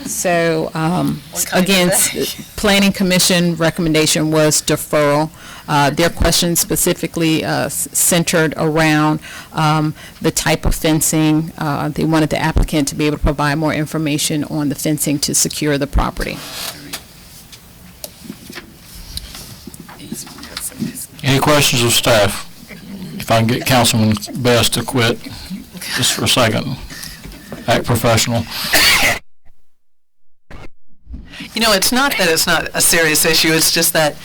So, kind again, are they? Planning Commission recommendation was deferral. Their question specifically centered around the type of fencing. They wanted the applicant to be able to provide more information on the fencing to secure the property. Any questions of staff? If I can get Councilman Best to quit just for a second. Act professional. You know, it's not that it's not a serious issue, it's just that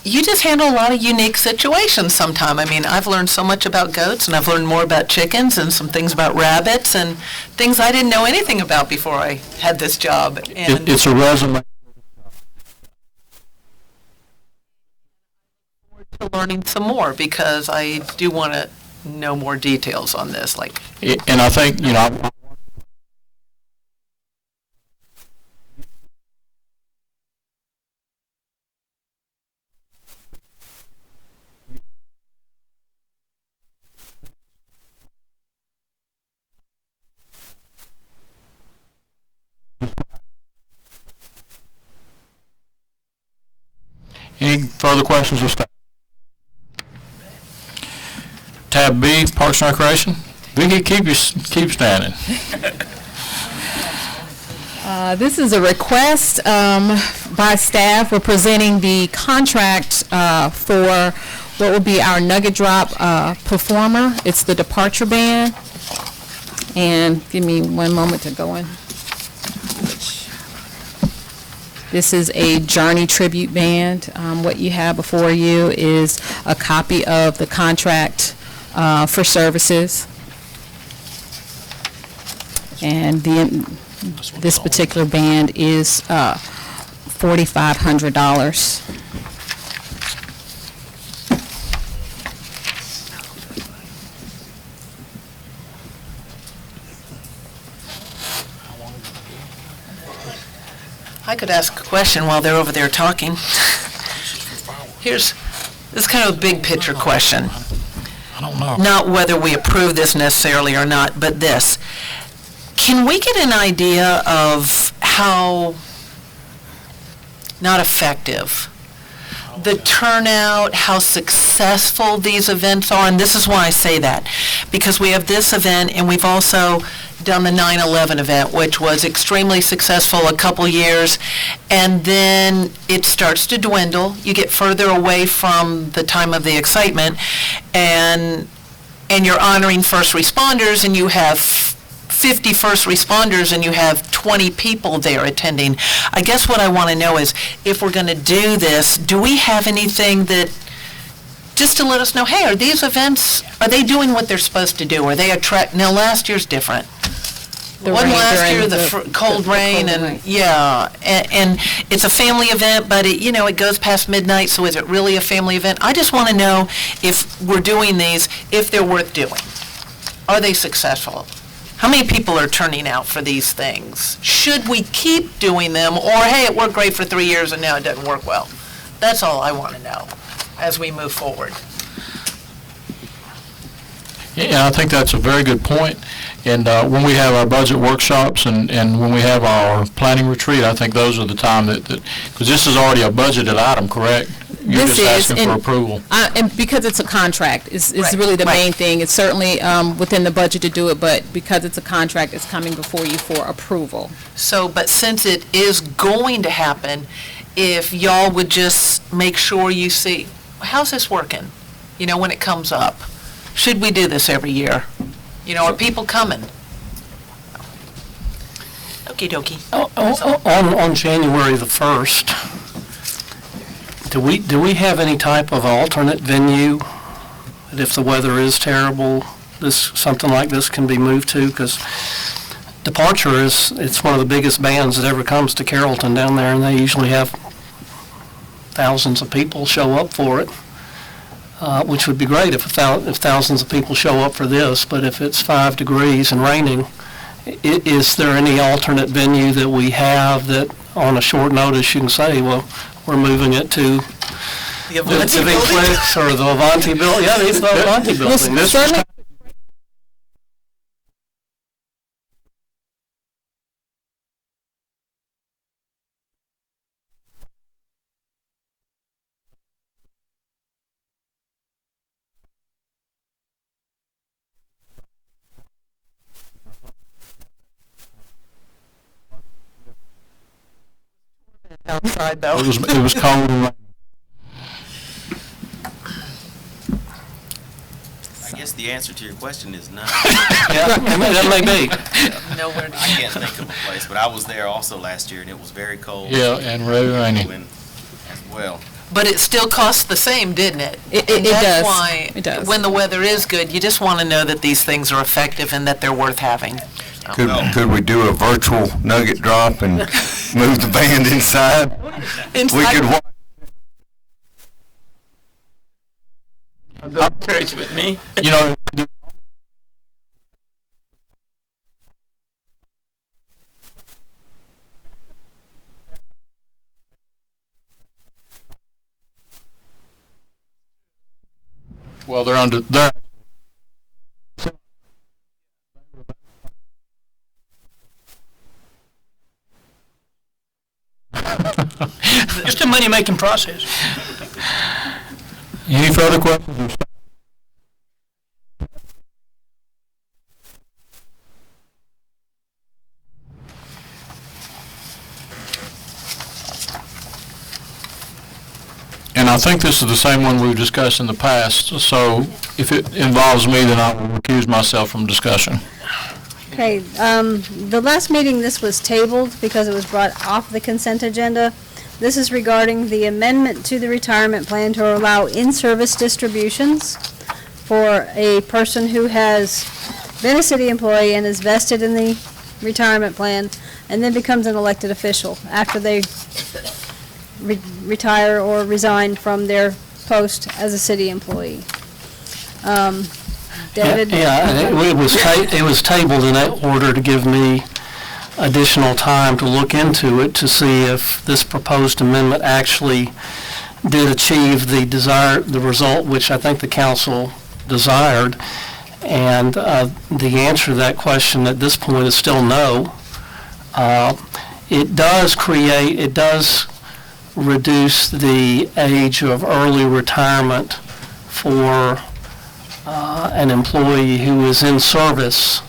you just handle a lot of unique situations sometime. I mean, I've learned so much about goats, and I've learned more about chickens and some things about rabbits and things I didn't know anything about before I had this job. And It's a resume. learning some more, because I do want to know more details on this, like, And I think, you know, any further questions of staff? Tab B, Parks and Recreation. Vicki, keep standing. This is a request by staff. We're presenting the contract for what will be our Nugget Drop performer. It's the Departure Band. And give me one moment to go in. This is a Journey tribute band. What you have before you is a copy of the contract for services. And this particular band is $4,500. I could ask a question while they're over there talking. This is kind of a big picture question. I don't know. Not whether we approve this necessarily or not, but this. Can we get an idea of how not effective the turnout, how successful these events are? And this is why I say that, because we have this event and we've also done the 9/11 event, which was extremely successful a couple years, and then it starts to dwindle. You get further away from the time of the excitement, and you're honoring first responders, and you have 50 first responders, and you have 20 people there attending. I guess what I want to know is, if we're going to do this, do we have anything that, just to let us know, hey, are these events, are they doing what they're supposed to do? Are they now, last year's different. The Wasn't rain last during year the- cold the rain cold and, rain. yeah, and it's a family event, but it, it goes past midnight, so is it really a family event? I just want to know if we're doing these, if they're worth doing. Are they successful? How many people are turning out for these things? Should we keep doing them, or, hey, it worked great for 3 years and now it doesn't work well? That's all I want to know as we move forward. Yeah, I think that's a very good point. And when we have our budget workshops and when we have our planning retreat, I think those are the time because this is already a budgeted item, correct? You're This just is, asking for and- approval. And because it's a contract, is Right, really the right. main thing. It's certainly within the budget to do it, but because it's a contract, it's coming before you for approval. So, but since it is going to happen, if y'all would just make sure you see, how's this working? When it comes up. Should we do this every year? Are people coming? Okey dokey. On January the 1st, do we have any type of alternate venue that if the weather is terrible, something like this can be moved to? Because Departure it's one of the biggest bands that ever comes to Carrollton down there, and they usually have thousands of people show up for it. Which would be great if thousands of people show up for this, but if it's 5 degrees and raining, is there any alternate venue that we have that on a short notice you can say, well, we're moving it to The the Civic Flex or the Avanti building? Yeah, it's the Avanti building. This was Certainly, Outside, though. It was cold and rainy. I guess the answer to your question is no. Yeah, that may be. Nowhere to I can't think of a place, but I was there also last year, and it was very cold. Yeah, and very rainy. When- As well. But it still costs the same, didn't it? It And does. That's why, It does. when the weather is good, you just want to know that these things are effective and that they're worth having. Could we do a virtual nugget drop and move the band inside? We could watch. Church with me. You know, well, they're Just a money-making process. Any further questions? And I think this is the same one we've discussed in the past, so if it involves me, then I will recuse myself from discussion. Okay, the last meeting, this was tabled because it was brought off the consent agenda. This is regarding the amendment to the retirement plan to allow in-service distributions for a person who has been a city employee and is vested in the retirement plan and then becomes an elected official after they retire or resign from their post as a city employee. David? Yeah, and it was tabled in that order to give me additional time to look into it to see if this proposed amendment actually did achieve the result which I think the council desired. And the answer to that question at this point is still no. It does reduce the age of early retirement for an employee who is in service,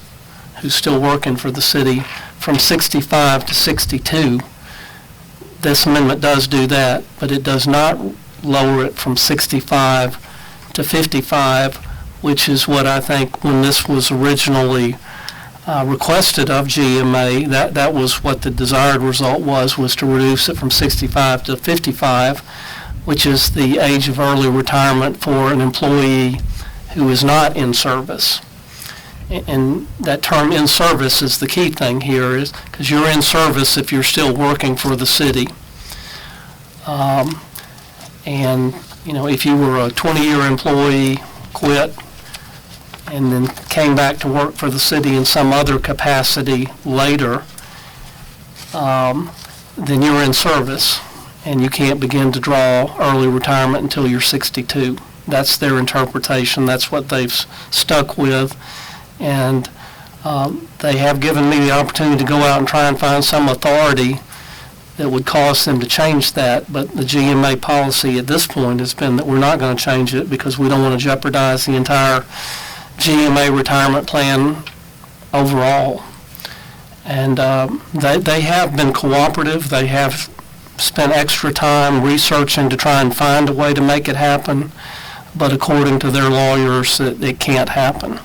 who's still working for the city from 65 to 62. This amendment does do that, but it does not lower it from 65 to 55, which is what I think when this was originally requested of GMA, that was what the desired result was to reduce it from 65 to 55, which is the age of early retirement for an employee who is not in service. And that term "in service" is the key thing here, is because you're in service if you're still working for the city. And, you know, if you were a 20-year employee, quit, and then came back to work for the city in some other capacity later, then you're in service, and you can't begin to draw early retirement until you're 62. That's their interpretation. That's what they've stuck with. And they have given me the opportunity to go out and try and find some authority that would cause them to change that, but the GMA policy at this point has been that we're not going to change it because we don't want to jeopardize the entire GMA retirement plan overall. And they have been cooperative. They have spent extra time researching to try and find a way to make it happen, but according to their lawyers, it can't happen.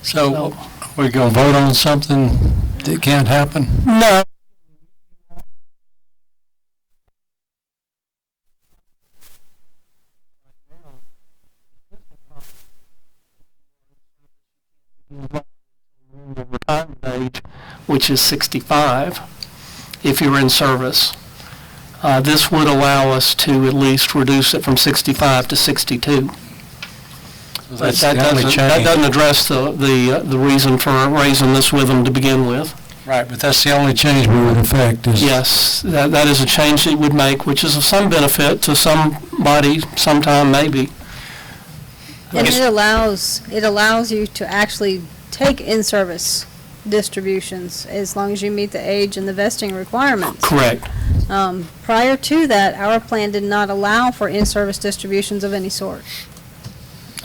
So we're going to vote on something that can't happen? No. Retirement age, which is 65, if you're in service. This would allow us to at least reduce it from 65 to 62. That's That the only doesn't change. address the reason for raising this with them to begin with. Right, but that's the only change we would affect is... Yes, that is a change that it would make, which is of some benefit to somebody sometime maybe. And it allows you to actually take in-service distributions as long as you meet the age and the vesting requirements. Correct. Prior to that, our plan did not allow for in-service distributions of any sort.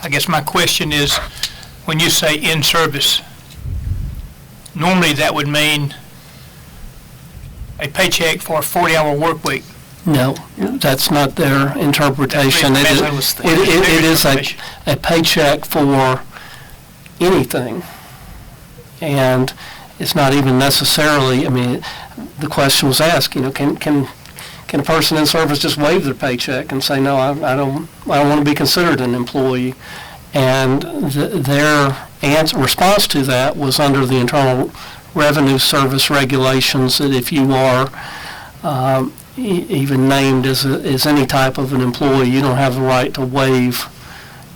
I guess my question is, when you say in service, normally that would mean a paycheck for a 40-hour work week. No, that's not their interpretation. It is a paycheck for anything. And it's not even necessarily, I mean, the question was asked, you know, can a person in service just waive their paycheck and say, no, I don't want to be considered an employee? And their response to that was under the Internal Revenue Service regulations that if you are even named as any type of an employee, you don't have the right to waive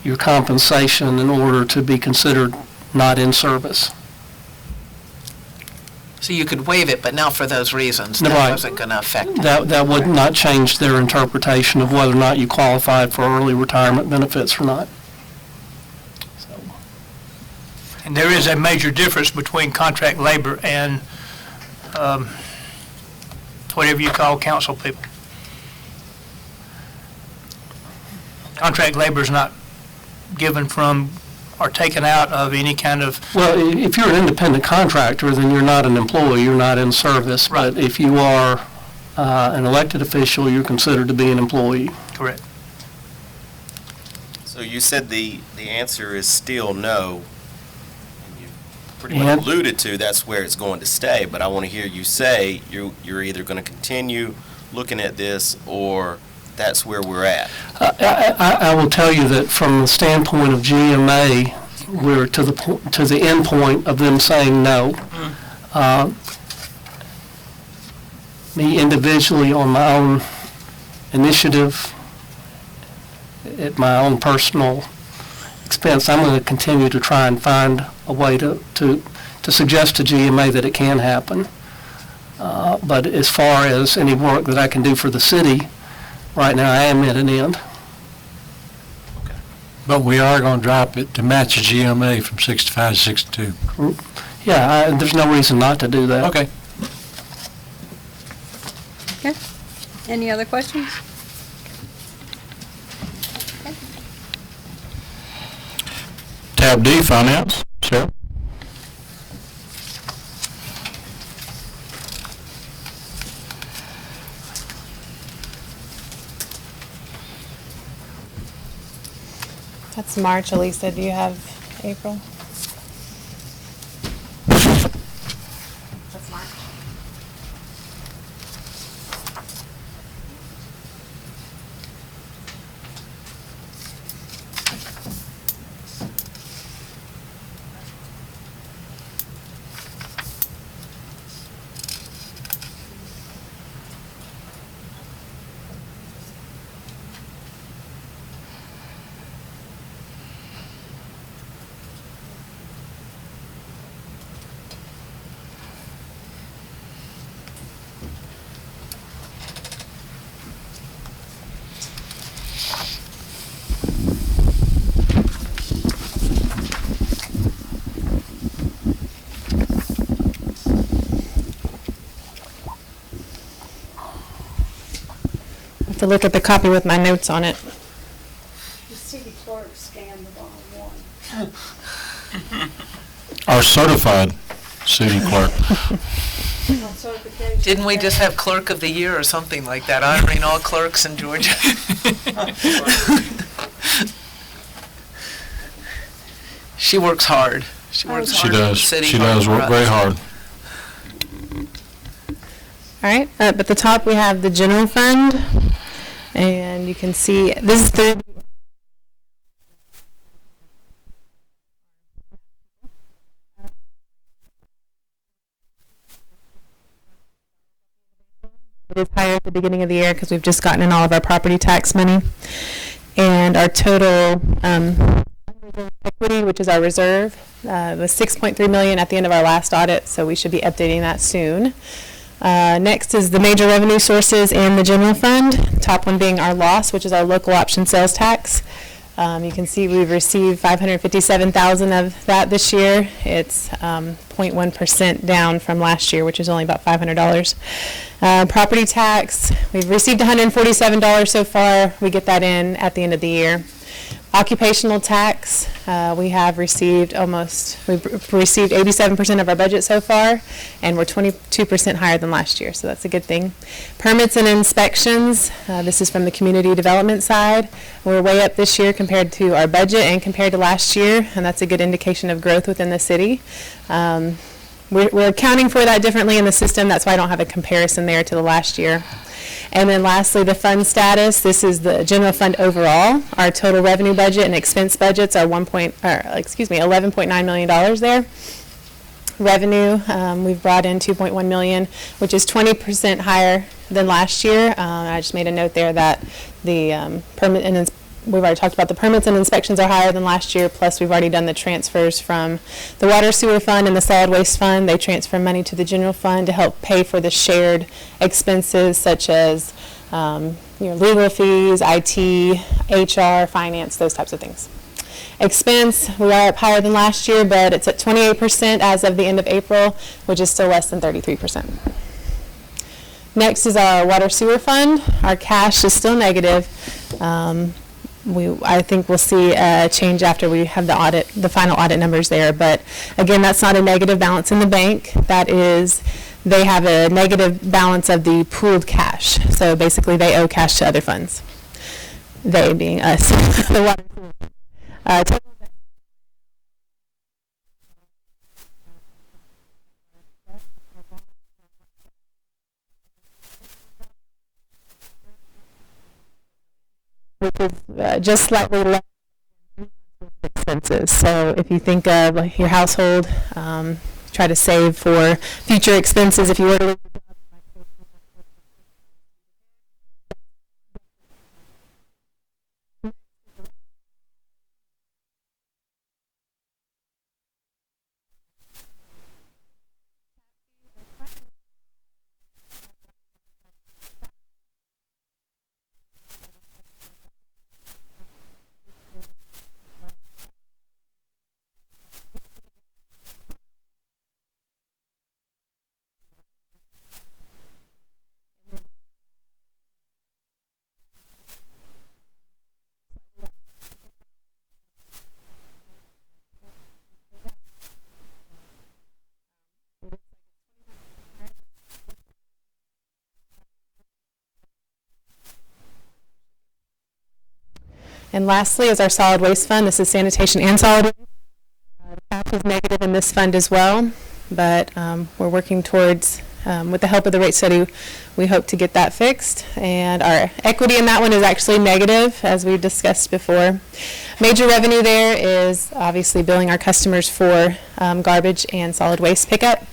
your compensation in order to be considered not in service. So you could waive it, but now for those reasons, that Right. wasn't going to affect it. That would not change their interpretation of whether or not you qualified for early retirement benefits or not. And there is a major difference between contract labor and whatever you call council people. Contract labor is not given from or taken out of any kind of... Well, if you're an independent contractor, then you're not an employee, you're not in service. Right. But if you are an elected official, you're considered to be an employee. Correct. So you said the answer is still no. And you pretty much And- alluded to that's where it's going to stay, but I want to hear you say you're either going to continue looking at this or that's where we're at. I will tell you that from the standpoint of GMA, we're to the end point of them saying no. Me individually, on my own initiative, at my own personal expense, I'm going to continue to try and find a way to suggest to GMA that it can happen. But as far as any work that I can do for the city, right now I am at an end. But we are going to drop it to match the GMA from 65 to 62. Yeah, there's no reason not to do that. Okay. Okay. Any other questions? Tab D, Finance. Sarah? That's March. Elisa, do you have April? That's March. I have to look at the copy with my notes on it. The city clerk scanned the wrong one. Our certified city clerk. On certification. Didn't we just have clerk of the year or something like that, honoring all clerks in Georgia? She works hard. She works She hard for the does. city. She does work very hard. All right, up at the top, we have the general fund, and you can see, this is the it is higher at the beginning of the year because we've just gotten in all of our property tax money. And our total equity, which is our reserve, was $6.3 million at the end of our last audit, so we should be updating that soon. Next is the major revenue sources in the general fund, top one being our loss, which is our local option sales tax. You can see we've received $557,000 of that this year. It's 0.1% down from last year, which is only about $500. Property tax, we've received $147 so far. We get that in at the end of the year. Occupational tax, we have received we've received 87% of our budget so far, and we're 22% higher than last year, so that's a good thing. Permits and inspections, this is from the community development side. We're way up this year compared to our budget and compared to last year, and that's a good indication of growth within the city. We're accounting for that differently in the system, that's why I don't have a comparison there to the last year. And then lastly, the fund status. This is the general fund overall. Our total revenue budget and expense budgets are $11.9 million there. Revenue, we've brought in $2.1 million, which is 20% higher than last year. I just made a note there that the we've already talked about the permits and inspections are higher than last year, plus we've already done the transfers from the water sewer fund and the solid waste fund. They transfer money to the general fund to help pay for the shared expenses such as legal fees, IT, HR, finance, those types of things. Expense, we are up higher than last year, but it's at 28% as of the end of April, which is still less than 33%. Next is our water sewer fund. Our cash is still negative. I think we'll see a change after we have the final audit numbers there. But again, that's not a negative balance in the bank. That is, they have a negative balance of the pooled cash. So basically, they owe cash to other funds. They being us, the water. Which is just slightly less expenses. So if you think of your household, try to save for future expenses if you were to lose your job. And lastly is our solid waste fund. This is sanitation and solid waste. The cap is negative in this fund as well, but we're working towards, with the help of the rate study, we hope to get that fixed. And our equity in that one is actually negative, as we've discussed before. Major revenue there is obviously billing our customers for garbage and solid waste pickup.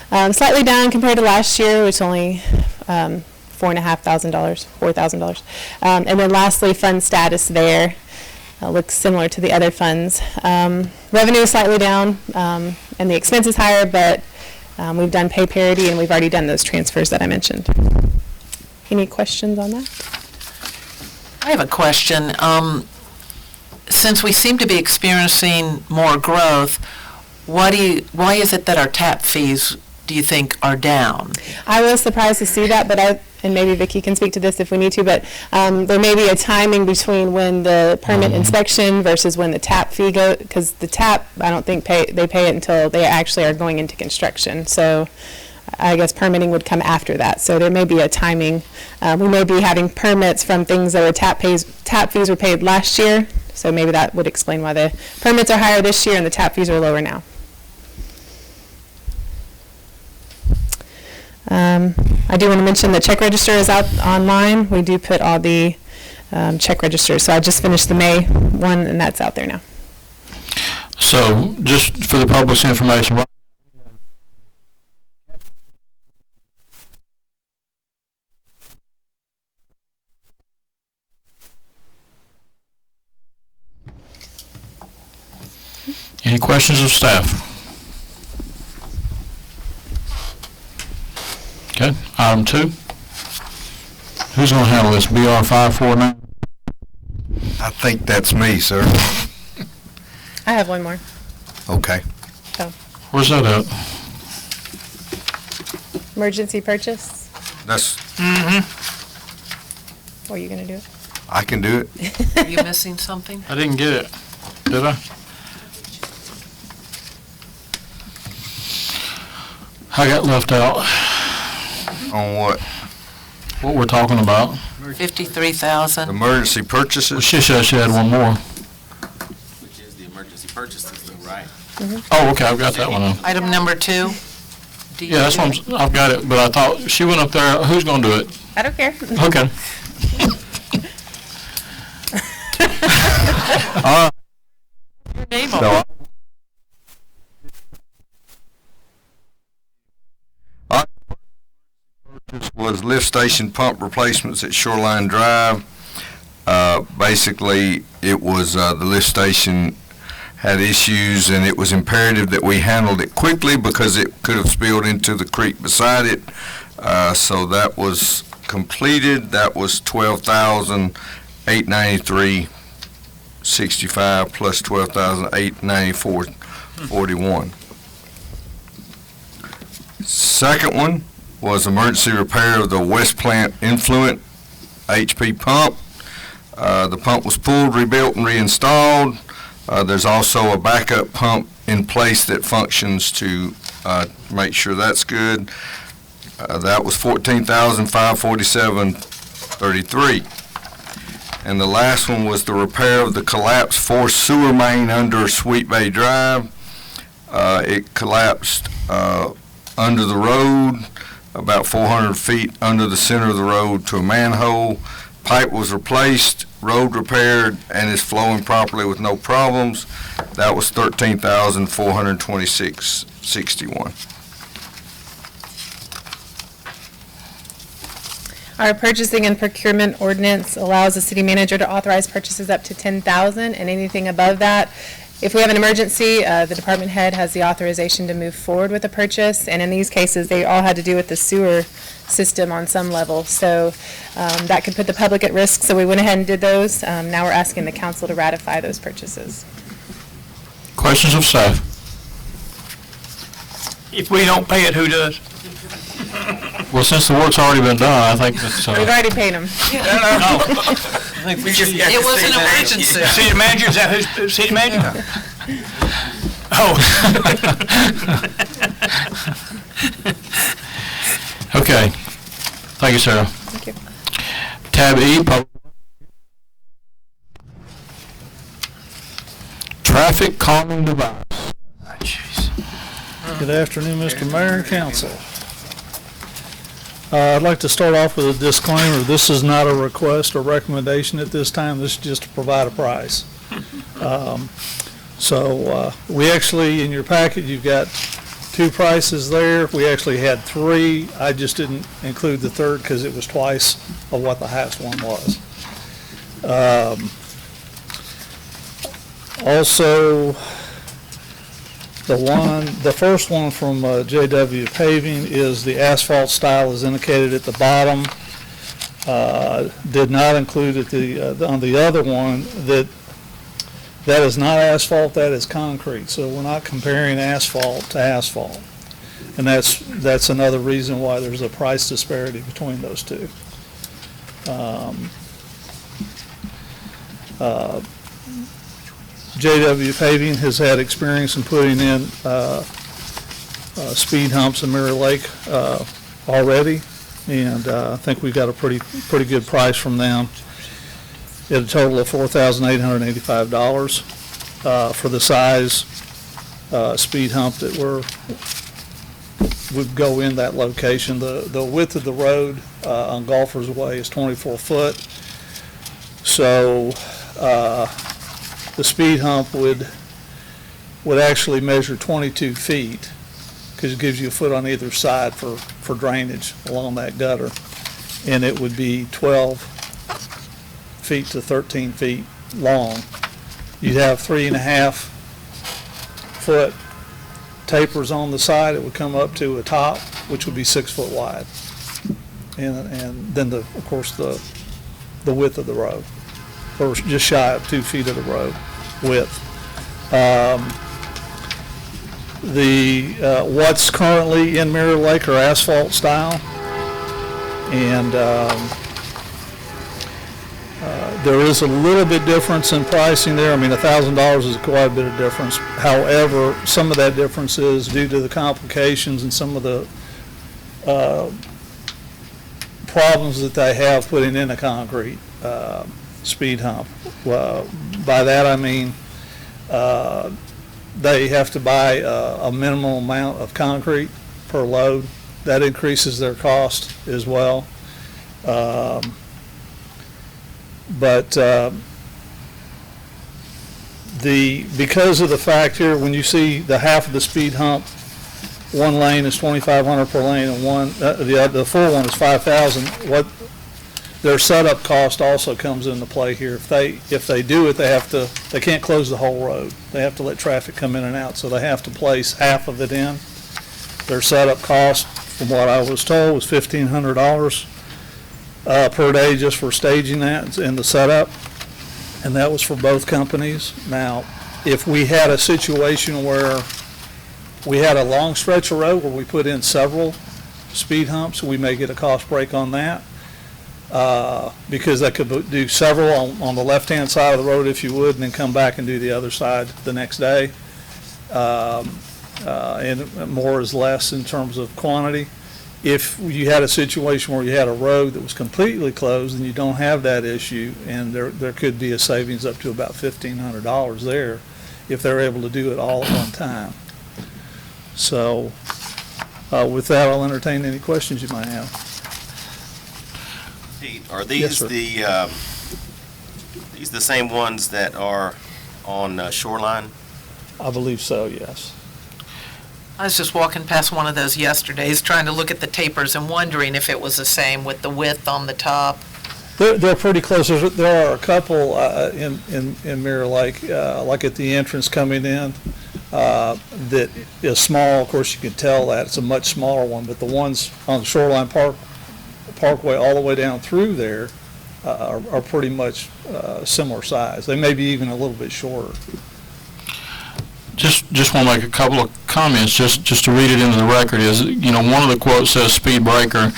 Slightly down compared to last year, which only $4,500. And then lastly, fund status there looks similar to the other funds. Revenue is slightly down, and the expense is higher, but we've done pay parity, and we've already done those transfers that I mentioned. Any questions on that? I have a question. Since we seem to be experiencing more growth, why is it that our tap fees, do you think, are down? I was surprised to see that, but and maybe Vicki can speak to this if we need to, but there may be a timing between when the permit inspection versus when the tap fee goes, because the tap, I don't think they pay it until they actually are going into construction. So I guess permitting would come after that. So there may be a timing. We may be having permits from things that were tap fees were paid last year. So maybe that would explain why the permits are higher this year and the tap fees are lower now. I do want to mention the check register is out online. We do put all the check registers. So I just finished the May one, and that's out there now. So just for the public's information, any questions of staff? Okay, item 2. Who's going to handle this? BR 549? I think that's me, sir. I have one more. Okay. Where's that at? Emergency purchase. That's, Or are you going to do it? I can do it. Are you missing something? I didn't get it. Did I? I got left out. On what? What we're talking about? 53,000. Emergency purchases? She said she had one more. Which is the emergency purchases, though, right? Oh, okay, I've got that one on. Item number 2. Yeah, that's what I've got it, but I thought she went up there. Who's going to do it? I don't care. Okay. Your name No, on it. was lift station pump replacements at Shoreline Drive. Basically, it was the lift station had issues, and it was imperative that we handled it quickly because it could have spilled into the creek beside it. So that was completed. That was $12,893.65 plus $12,894.41. Second one was emergency repair of the West Plant influent HP pump. The pump was pulled, rebuilt, and reinstalled. There's also a backup pump in place that functions to make sure that's good. That was $14,547.33. And the last one was the repair of the collapsed forced sewer main under Sweet Bay Drive. It collapsed under the road, about 400 feet under the center of the road to a manhole. Pipe was replaced, road repaired, and is flowing properly with no problems. That was $13,426.61. Our purchasing and procurement ordinance allows the city manager to authorize purchases up to $10,000, and anything above that, if we have an emergency, the department head has the authorization to move forward with a purchase, and in these cases, they all had to do with the sewer system on some level, so that could put the public at risk, so we went ahead and did those. Now we're asking the council to ratify those purchases. Questions of staff? If we don't pay it, who does? Well, since the work's already been done, I think that's... We've already paid them. It was an emergency. City manager, is that who's city manager? Oh. Okay. Thank you, Sarah. Thank you. Tab E, public. traffic calming device. Good afternoon, Mr. Mayor and Council. I'd like to start off with a disclaimer. This is not a request or recommendation at this time. This is just to provide a price. We actually, in your packet, you've got 2 prices there. We actually had 3. I just didn't include the third because it was twice of what the highest one was. Also, the first one from JW Paving is the asphalt style as indicated at the bottom. Did not include on the other one that is not asphalt, that is concrete. So we're not comparing asphalt to asphalt. And that's another reason why there's a price disparity between those two. JW Paving has had experience in putting in speed humps in Mirror Lake already, and I think we got a pretty good price from them at a total of $4,885 for the size speed hump that would go in that location. The width of the road on Golfers Way is 24 foot, so the speed hump would actually measure 22 feet because it gives you a foot on either side for drainage along that gutter, and it would be 12 feet to 13 feet long. You'd have 3.5 foot tapers on the side. It would come up to a top, which would be 6 foot wide, and then of course the width of the road, or just shy of 2 feet of the road width. What's currently in Mirror Lake are asphalt style, and there is a little bit difference in pricing there. I mean, $1,000 is quite a bit of difference. However, some of that difference is due to the complications and some of the problems that they have putting in a concrete speed hump. By that I mean they have to buy a minimal amount of concrete per load. That increases their cost as well. Because of the fact here, when you see the half of the speed hump, one lane is $2,500 per lane, and the full one is $5,000. What their setup cost also comes into play here. If they do it, they can't close the whole road. They have to let traffic come in and out, so they have to place half of it in. Their setup cost, from what I was told, was $1,500 per day just for staging that and the setup, and that was for both companies. Now, if we had a situation where we had a long stretch of road where we put in several speed humps, we may get a cost break on that, because they could do several on the left-hand side of the road, if you would, and then come back and do the other side the next day. And more is less in terms of quantity. If you had a situation where you had a road that was completely closed and you don't have that issue, and there could be a savings up to about $1,500 there if they're able to do it all at one time. So with that, I'll entertain any questions you might have. Pete, are these the same ones that are on Shoreline? I believe so, yes. I was just walking past one of those yesterday, trying to look at the tapers and wondering if it was the same with the width on the top. They're pretty close. There are a couple in Mirror Lake, like at the entrance coming in, that is small. Of course, you can tell that it's a much smaller one, but the ones on the Shoreline Parkway all the way down through there are pretty much similar size. They may be even a little bit shorter. Just want to make a couple of comments, just to read it into the record, is, one of the quotes says speed breaker,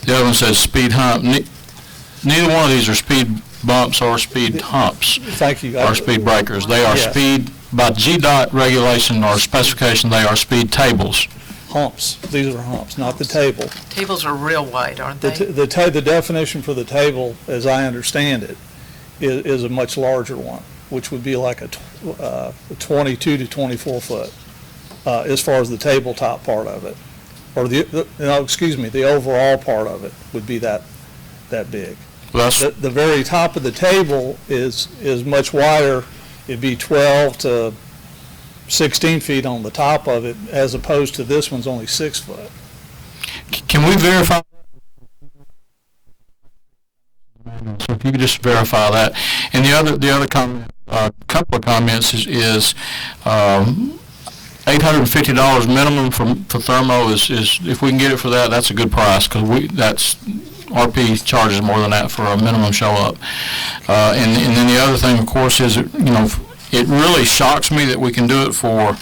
the other one says speed hump. Neither one of these are speed bumps or speed humps. Thank you. Or speed breakers. They are speed, by GDOT regulation or specification, they are speed tables. Humps. These are humps, not the table. Tables are real wide, aren't they? The definition for the table, as I understand it, is a much larger one. which would be like a 22 to 24 foot, as far as the tabletop part of it. Or the overall part of it would be that big. The very top of the table is much wider. It'd be 12 to 16 feet on the top of it, as opposed to this one's only 6 foot. Can we verify? So if you could just verify that. And the other comment, couple of comments is $850 minimum for thermo is if we can get it for that, that's a good price, because RP charges more than that for a minimum show up. And then the other thing, of course, is it really shocks me that we can do it for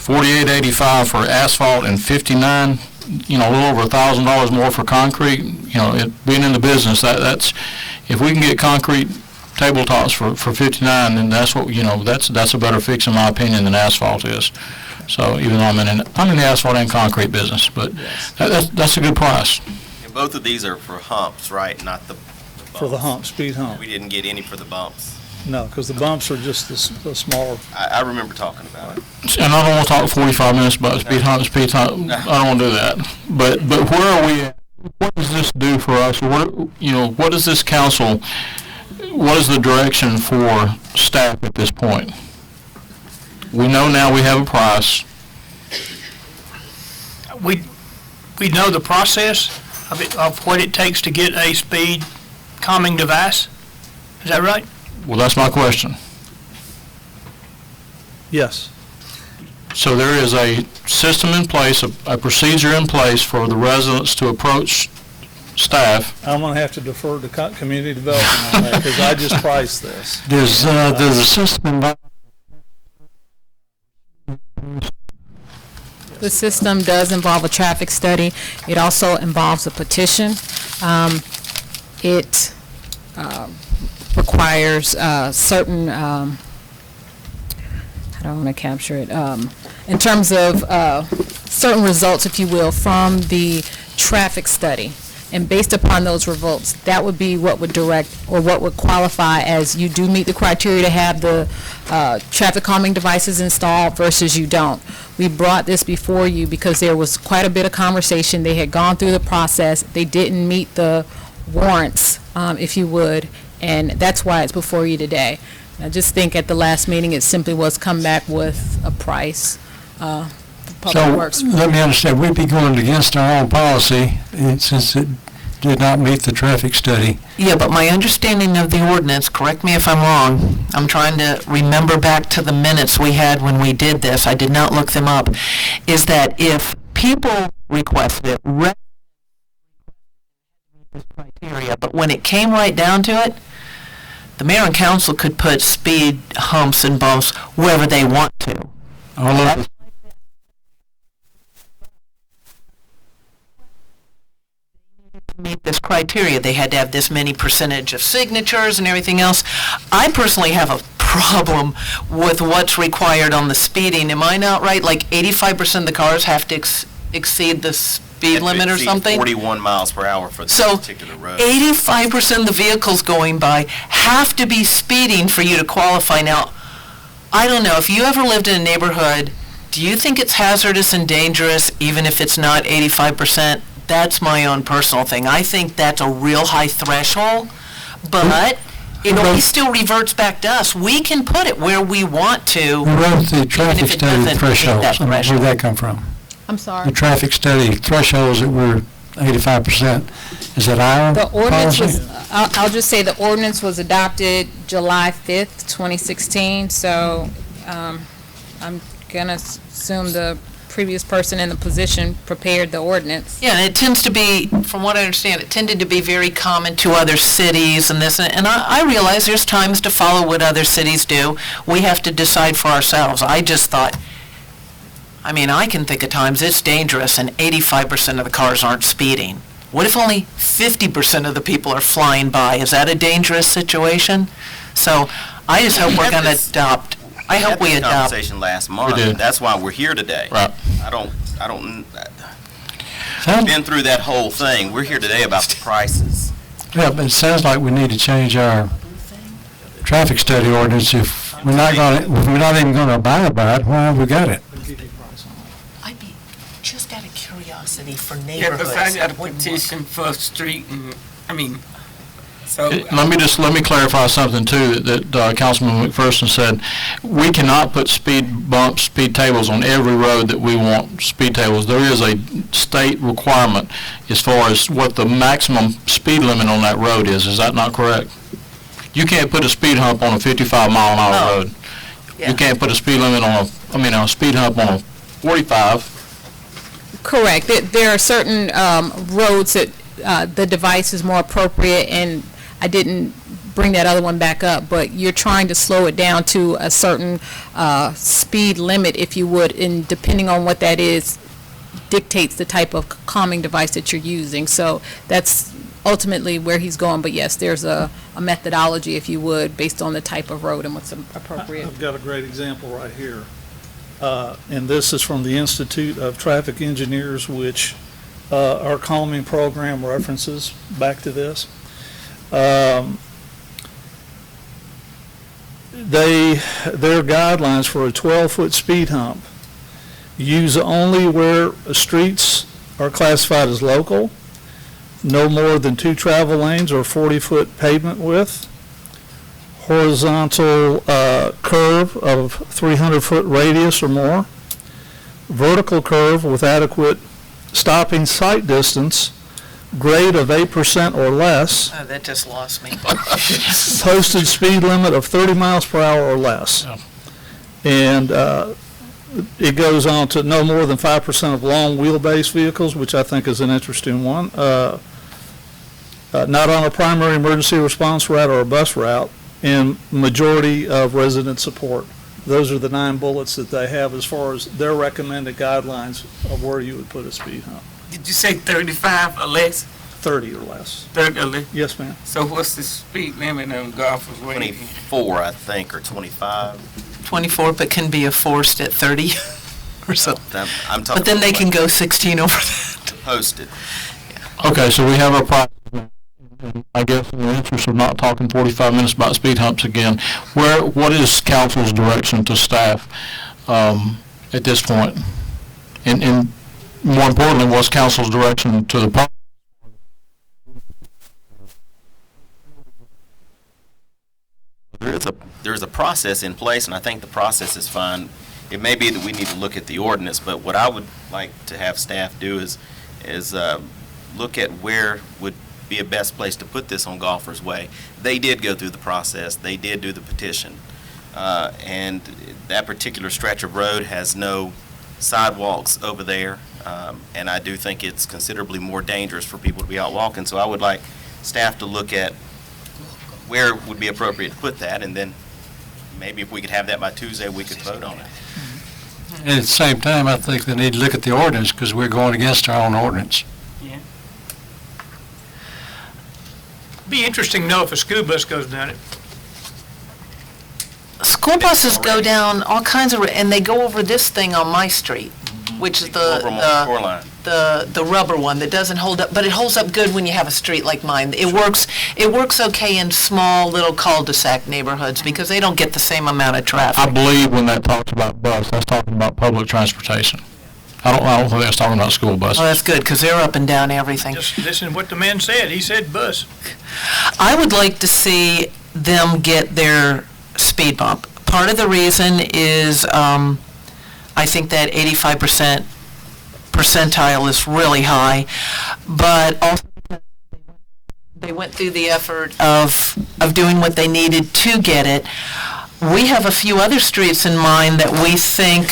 $48.85 for asphalt and $59, a little over $1,000 more for concrete. Being in the business, that's if we can get concrete tabletops for $59, then that's what that's a better fix in my opinion than asphalt is. So even though I'm in the asphalt and concrete business, but that's a good price. And both of these are for humps, right? Not the bumps. For the hump, speed hump. We didn't get any for the bumps. No, because the bumps are just the smaller. I remember talking about it. And I don't want to talk 45 minutes about speed hump. I don't want to do that. But where are we at? What does this do for us? What does this council? What is the direction for staff at this point? We know now we have a price. We know the process of what it takes to get a speed calming device. Is that right? Well, that's my question. Yes. So there is a system in place, a procedure in place for the residents to approach staff. I'm going to have to defer to community development on that, because I just priced this. There's a system involved. The system does involve a traffic study. It also involves a petition. It requires certain, I don't want to capture it, in terms of certain results, if you will, from the traffic study. And based upon those results, that would be what would direct or what would qualify as you do meet the criteria to have the traffic calming devices installed versus you don't. We brought this before you because there was quite a bit of conversation. They had gone through the process. They didn't meet the warrants, if you would, and that's why it's before you today. I just think at the last meeting it simply was come back with a price. Public Works. Let me understand, we'd be going against our own policy since it did not meet the traffic study. Yeah, but my understanding of the ordinance, correct me if I'm wrong, I'm trying to remember back to the minutes we had when we did this, I did not look them up, is that if people requested it, this criteria, but when it came right down to it, the mayor and council could put speed humps and bumps wherever they want to. All over. Meet this criteria, they had to have this many percentage of signatures and everything else. I personally have a problem with what's required on the speeding. Am I not right? Like 85% of the cars have to exceed the speed limit or something? 41 miles per hour for this particular road. 85% of the vehicles going by have to be speeding for you to qualify. Now, I don't know, if you ever lived in a neighborhood, do you think it's hazardous and dangerous even if it's not 85%? That's my own personal thing. I think that's a real high threshold, but it always still reverts back to us. We can put it where we want to. Who wrote the traffic study thresholds? Where'd that come from? I'm sorry? The traffic study thresholds that were 85%. Is that our The ordinance policy? was, I'll just say the ordinance was adopted July 5th, 2016, so I'm going to assume the previous person in the position prepared the ordinance. Yeah, and it tends to be, from what I understand, it tended to be very common to other cities and this, and I realize there's times to follow what other cities do. We have to decide for ourselves. I just thought, I mean, I can think of times it's dangerous and 85% of the cars aren't speeding. What if only 50% of the people are flying by? Is that a dangerous situation? So I just hope we're going to adopt. I hope we adopt. Conversation last month. We did. That's why we're here today. Right. I've been through that whole thing. We're here today about the prices. Yeah, but it sounds like we need to change our traffic study ordinance if we're not even gonna abide by it? Why have we got it? I'd be, just out of curiosity for Yeah, neighborhoods. because I got a petition for a street and, so. Let me clarify something too, that Councilman McPherson said. We cannot put speed bumps, speed tables on every road that we want speed tables. There is a state requirement as far as what the maximum speed limit on that road is. Is that not correct? You can't put a speed hump on a 55-mile-an-hour road. You can't put a speed limit on a speed hump on a 45. Correct. There are certain roads that the device is more appropriate, and I didn't bring that other one back up, but you're trying to slow it down to a certain speed limit, if you would, and depending on what that is, dictates the type of calming device that you're using. So that's ultimately where he's going, but yes, there's a methodology, if you would, based on the type of road and what's appropriate. I've got a great example right here. And this is from the Institute of Traffic Engineers, which our calming program references back to this. Their guidelines for a 12-foot speed hump use only where streets are classified as local, no more than 2 travel lanes or 40-foot pavement width, horizontal curve of 300-foot radius or more, vertical curve with adequate stopping sight distance, grade of 8% or less, Oh, that just lost me. posted speed limit of 30 miles per hour or less. And it goes on to no more than 5% of long wheelbase vehicles, which I think is an interesting one. Not on a primary emergency response route or a bus route, and majority of resident support. Those are the 9 bullets that they have as far as their recommended guidelines of where you would put a speed hump. Did you say 35 or less? 30 or less. 30 or less? Yes, ma'am. So what's the speed limit on Golfers Way? 24, I think, or 25. 24, but can be enforced at 30 or so. I'm talking. But then they can go 16 over that. Posted. Okay, so we have our process. I guess in the interest of not talking 45 minutes about speed humps again, what is council's direction to staff at this point? And more importantly, what's council's direction to the public? There's a process in place, and I think the process is fine. It may be that we need to look at the ordinance, but what I would like to have staff do is look at where would be a best place to put this on Golfers Way. They did go through the process. They did do the petition. And that particular stretch of road has no sidewalks over there. And I do think it's considerably more dangerous for people to be out walking. So I would like staff to look at where would be appropriate to put that, and then maybe if we could have that by Tuesday, we could vote on it. And at the same time, I think they need to look at the ordinance because we're going against our own ordinance. Be interesting to know if a school bus goes down it. School buses go down all kinds of, and they go over this thing on my street, which is the rubber one that doesn't hold up, but it holds up good when you have a street like mine. It works okay in small little cul-de-sac neighborhoods because they don't get the same amount of traffic. I believe when that talks about bus, that's talking about public transportation. I don't think that's talking about school buses. Oh, that's good, because they're up and down everything. Just listen to what the man said. He said bus. I would like to see them get their speed bump. Part of the reason is I think that 85% percentile is really high, but also they went through the effort of doing what they needed to get it. We have a few other streets in mind that we think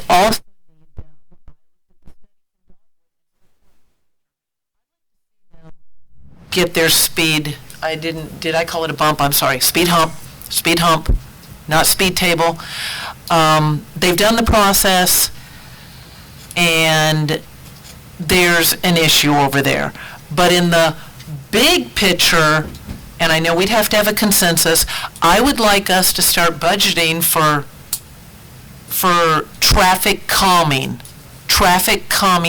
also get their speed. Did I call it a bump? I'm sorry. Speed hump, not speed table. They've done the process, and there's an issue over there. But in the big picture, and I know we'd have to have a consensus, I would like us to start budgeting for traffic calming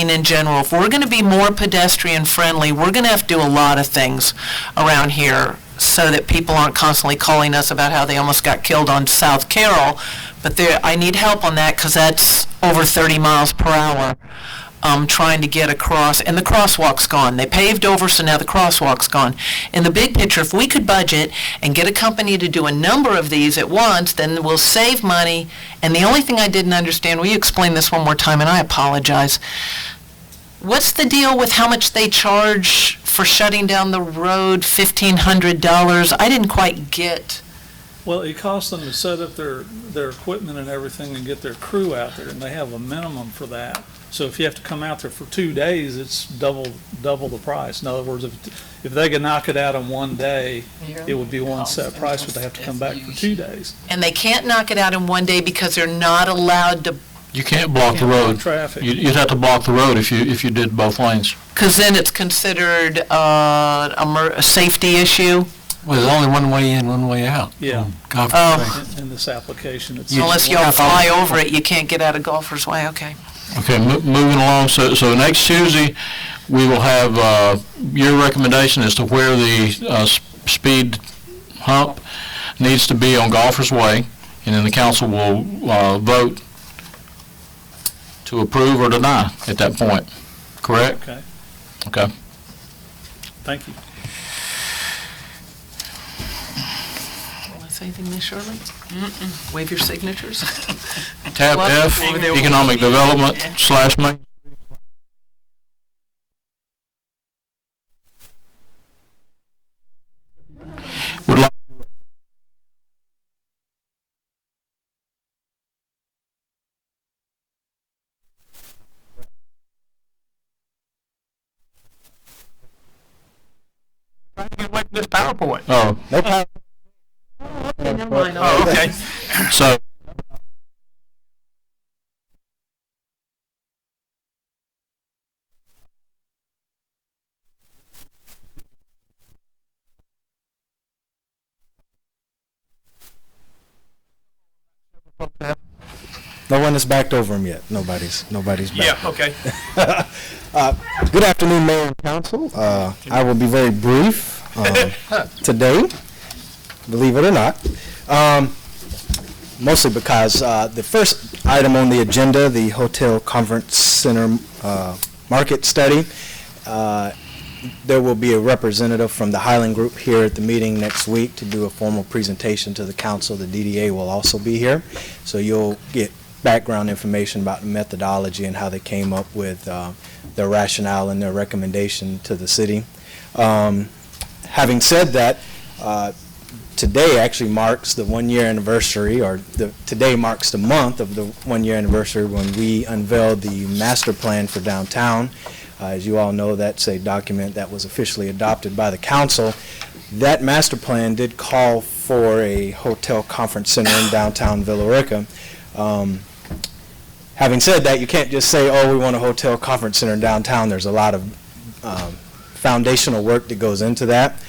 in general. If we're going to be more pedestrian friendly, we're going to have to do a lot of things around here. so that people aren't constantly calling us about how they almost got killed on South Carroll. But I need help on that because that's over 30 miles per hour. Trying to get across, and the crosswalk's gone. They paved over, so now the crosswalk's gone. In the big picture, if we could budget and get a company to do a number of these at once, then we'll save money. And the only thing I didn't understand, will you explain this one more time, and I apologize. What's the deal with how much they charge for shutting down the road, $1,500? I didn't quite get. Well, it costs them to set up their equipment and everything and get their crew out there, and they have a minimum for that. So if you have to come out there for 2 days, it's double the price. In other words, if they could knock it out in 1 day, it would be one set price, but they have to come back for 2 days. And they can't knock it out in 1 day because they're not allowed to. You can't block the road. Traffic. You'd have to block the road if you did both lanes. Because then it's considered a safety issue. Well, there's only one way in, one way out. Yeah. In this application, it's. Unless you fly over it, you can't get out of Golfer's Way, okay. Okay, moving along, so next Tuesday, we will have your recommendation as to where the speed hump needs to be on Golfer's Way, and then the council will vote to approve or deny at that point, correct? Okay, Okay. thank you. Want to say anything, Ms. Shirley? Wave your signatures. Tab F, Economic Development / Main. Would like This PowerPoint. Oh. Okay, never mind. Oh, okay. So, No one has backed over him yet. Nobody's backed. Yeah, okay. Good afternoon, Mayor and Council. I will be very brief today, believe it or not. Mostly because the first item on the agenda, the Hotel Conference Center market study, there will be a representative from the Highland Group here at the meeting next week to do a formal presentation to the council. The DDA will also be here, so you'll get background information about the methodology and how they came up with their rationale and their recommendation to the city. Having said that, today actually marks the 1-year anniversary, or today marks the month of the 1-year anniversary when we unveiled the master plan for downtown. As you all know, that's a document that was officially adopted by the council. That master plan did call for a hotel conference center in downtown Villa Rica. Having said that, you can't just say, oh, we want a hotel conference center in downtown. There's a lot of foundational work that goes into that.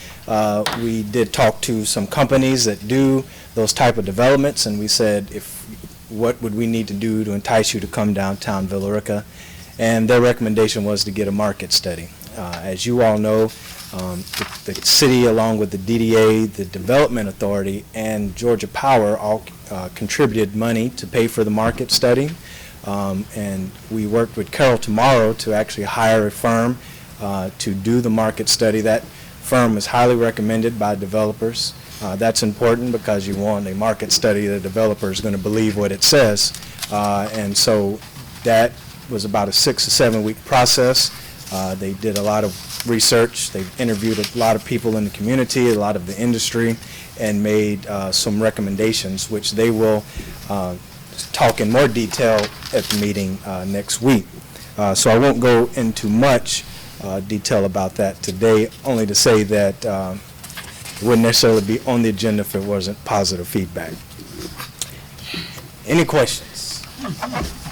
We did talk to some companies that do those type of developments, and we said, what would we need to do to entice you to come downtown Villa Rica? And their recommendation was to get a market study. As you all know, the city, along with the DDA, the Development Authority, and Georgia Power all contributed money to pay for the market study. And we worked with Carroll Tomorrow to actually hire a firm to do the market study. That firm is highly recommended by developers. That's important because you want a market study the developer is going to believe what it says. And so that was about a 6 to 7 week process. They did a lot of research. They interviewed a lot of people in the community, a lot of the industry, and made some recommendations, which they will talk in more detail at the meeting next week. So I won't go into much detail about that today, only to say that it wouldn't necessarily be on the agenda if it wasn't positive feedback. Any questions?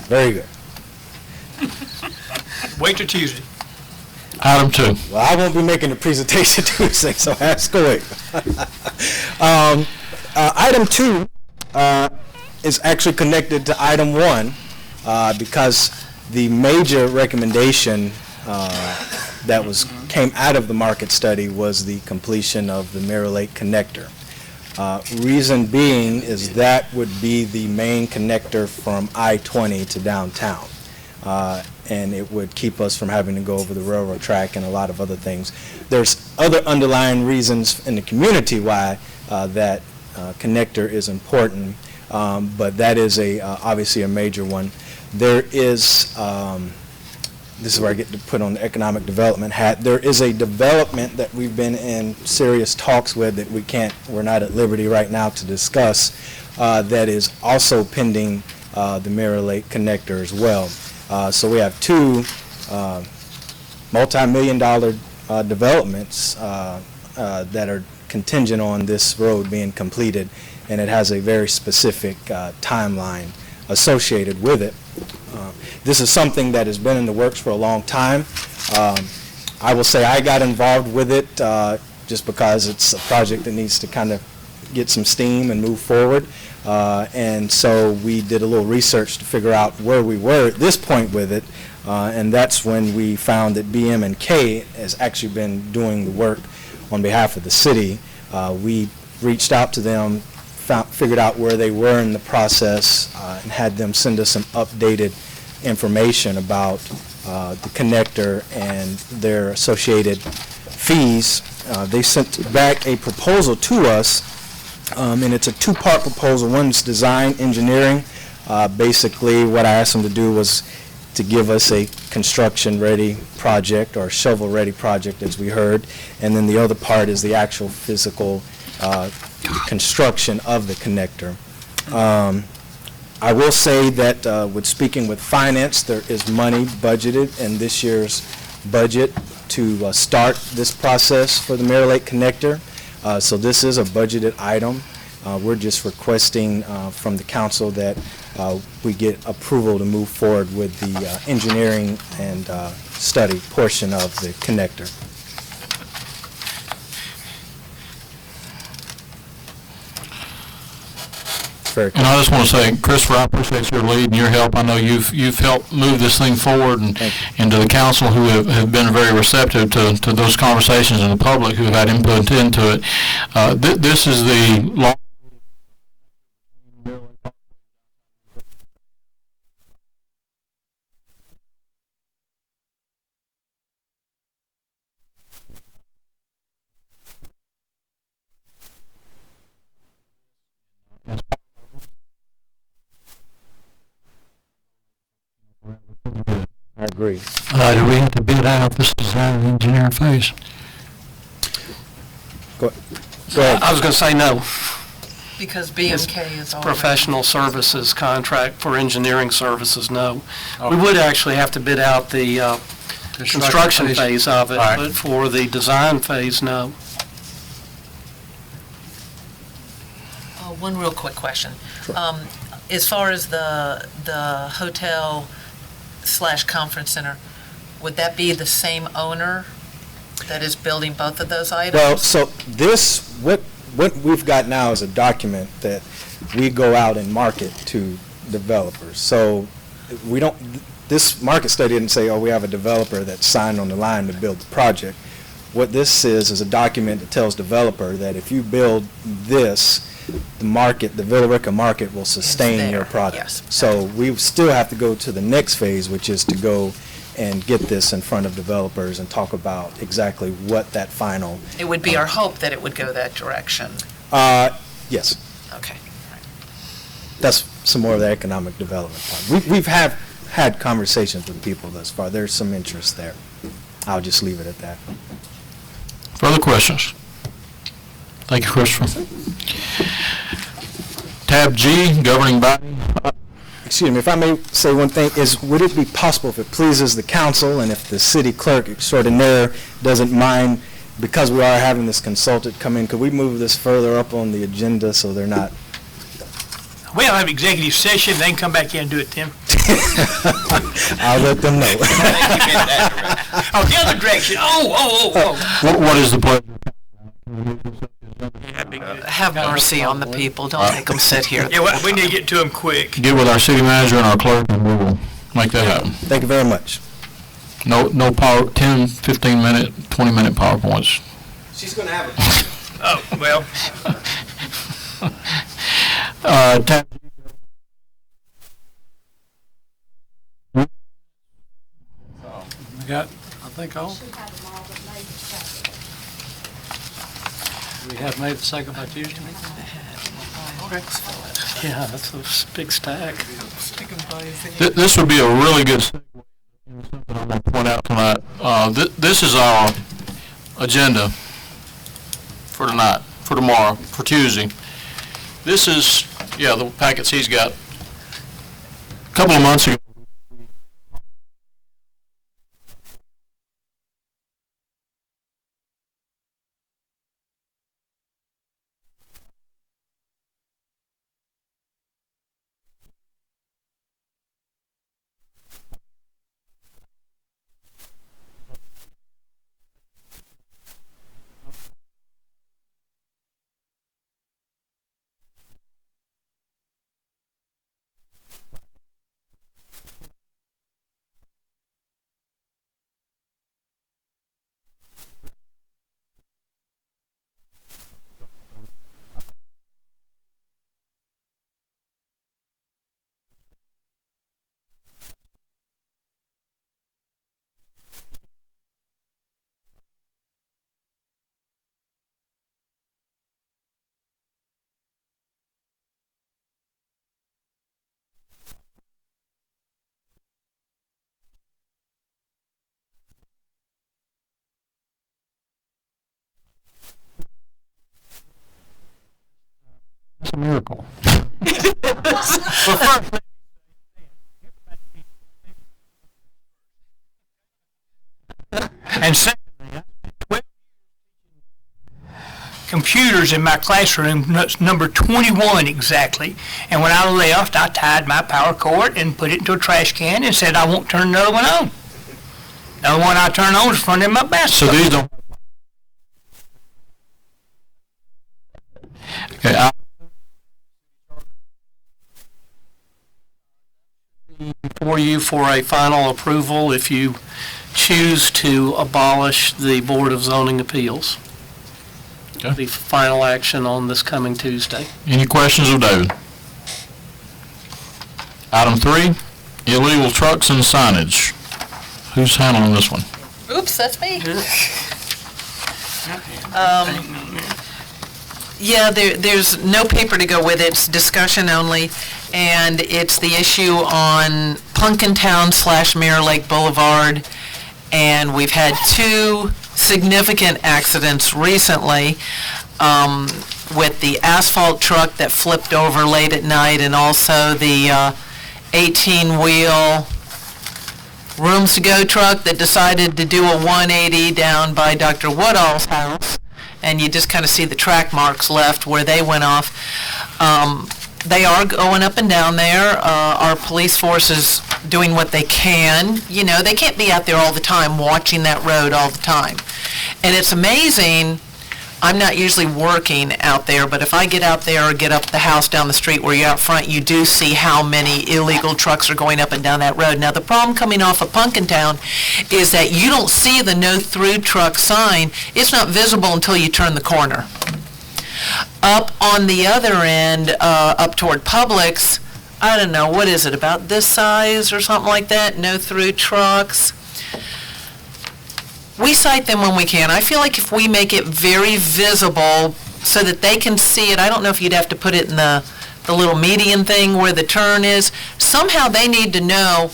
Very good. Wait till Tuesday. Item 2. Well, I won't be making the presentation Tuesday, so ask away. Item 2 is actually connected to item 1 because the major recommendation that was came out of the market study was the completion of the Mirror Lake connector. Reason being is that would be the main connector from I-20 to downtown. And it would keep us from having to go over the railroad track and a lot of other things. There's other underlying reasons in the community why that connector is important, but that is obviously a major one. There is, this is where I get to put on the economic development hat, there is a development that we've been in serious talks with that we're not at liberty right now to discuss, that is also pending the Mirror Lake connector as well. So we have two multi-million-dollar developments that are contingent on this road being completed, and it has a very specific timeline associated with it. This is something that has been in the works for a long time. I will say I got involved with it just because it's a project that needs to kind of get some steam and move forward. And so we did a little research to figure out where we were at this point with it, and that's when we found that BM&K has actually been doing the work on behalf of the city. We reached out to them, figured out where they were in the process, and had them send us some updated information about the connector and their associated fees. They sent back a proposal to us, and it's a two-part proposal. One's design engineering. Basically, what I asked them to do was to give us a construction-ready project or shovel-ready project, as we heard, and then the other part is the actual physical construction of the connector. I will say that with speaking with finance, there is money budgeted in this year's budget to start this process for the Mirror Lake connector. So this is a budgeted item. We're just requesting from the council that we get approval to move forward with the engineering and study portion of the connector. And I just want to say, Christopher, I appreciate your lead and your help. I know you've helped move this thing forward, and to the council who have been very receptive to those conversations, and the public who have had input into it. This is the long I agree. Do we have to bid out this design and engineering phase? Go ahead. I was going to say no. Because B&K is already. Professional services contract for engineering services, no. We would actually have to bid out the construction phase of it, All right. but for the design phase, no. One real quick question. As far as the hotel/conference center, would that be the same owner that is building both of those items? Well, so this, what we've got now is a document that we go out and market to developers. So we don't, this market study didn't say, oh, we have a developer that's signed on the line to build the project. What this is a document that tells developer that if you build this, the market, the Villa Rica market will sustain your product. Yes. So we still have to go to the next phase, which is to go and get this in front of developers and talk about exactly what that final. It would be our hope that it would go that direction. Yes. Okay. That's some more of the economic development part. We've had conversations with people thus far. There's some interest there. I'll just leave it at that. Further questions? Thank you, Christopher. Tab G, governing body. Excuse me, if I may say one thing, would it be possible, if it pleases the council and if the city clerk extraordinaire doesn't mind, because we are having this consultant come in, could we move this further up on the agenda so they're not? We don't have executive session, they can come back in and do it, Tim. I'll let them know. Oh, the other direction, What is the pleasure? Have mercy on the people, don't make them sit here. Yeah, we need to get to them quick. Get with our city manager and our clerk, and we will make that happen. Thank you very much. No power, 10, 15-minute, 20-minute PowerPoints. She's going to have it. Oh, well. We got, I think, all. We have made the second by Tuesday? Yeah, that's a big stack. This would be a really good segue into something I'm going to point out tonight. This is our agenda for tonight, for tomorrow, for Tuesday. This is, the packets he's got. A couple of months ago, it's a miracle. And secondly, 12 computers in my classroom, number 21 exactly. And when I left, I tied my power cord and put it into a trash can and said, I won't turn another one on. The only one I turn on is in front of my bathtub. So these don't. Okay, Before you for a final approval if you choose to abolish the Board of Zoning Appeals. Okay. The final action on this coming Tuesday. Any questions of David? Item 3, illegal trucks and signage. Who's handling this one? Oops, that's me. Yeah, there's no paper to go with it, it's discussion only, and it's the issue on Punkintown/Mirror Lake Boulevard, and we've had 2 significant accidents recently with the asphalt truck that flipped over late at night, and also the 18-wheel rooms to go truck that decided to do a 180 down by Dr. Woodall's house. And you just kind of see the track marks left where they went off. They are going up and down there. Our police force is doing what they can. You know, they can't be out there all the time watching that road all the time. And it's amazing, I'm not usually working out there, but if I get out there or get up the house down the street where you're out front, you do see how many illegal trucks are going up and down that road. Now, the problem coming off of Punkintown is that you don't see the no-through truck sign. It's not visible until you turn the corner. Up on the other end, up toward Publix, I don't know, what is it, about this size or something like that, no-through trucks? We cite them when we can. I feel like if we make it very visible so that they can see it, I don't know if you'd have to put it in the little median thing where the turn is. Somehow they need to know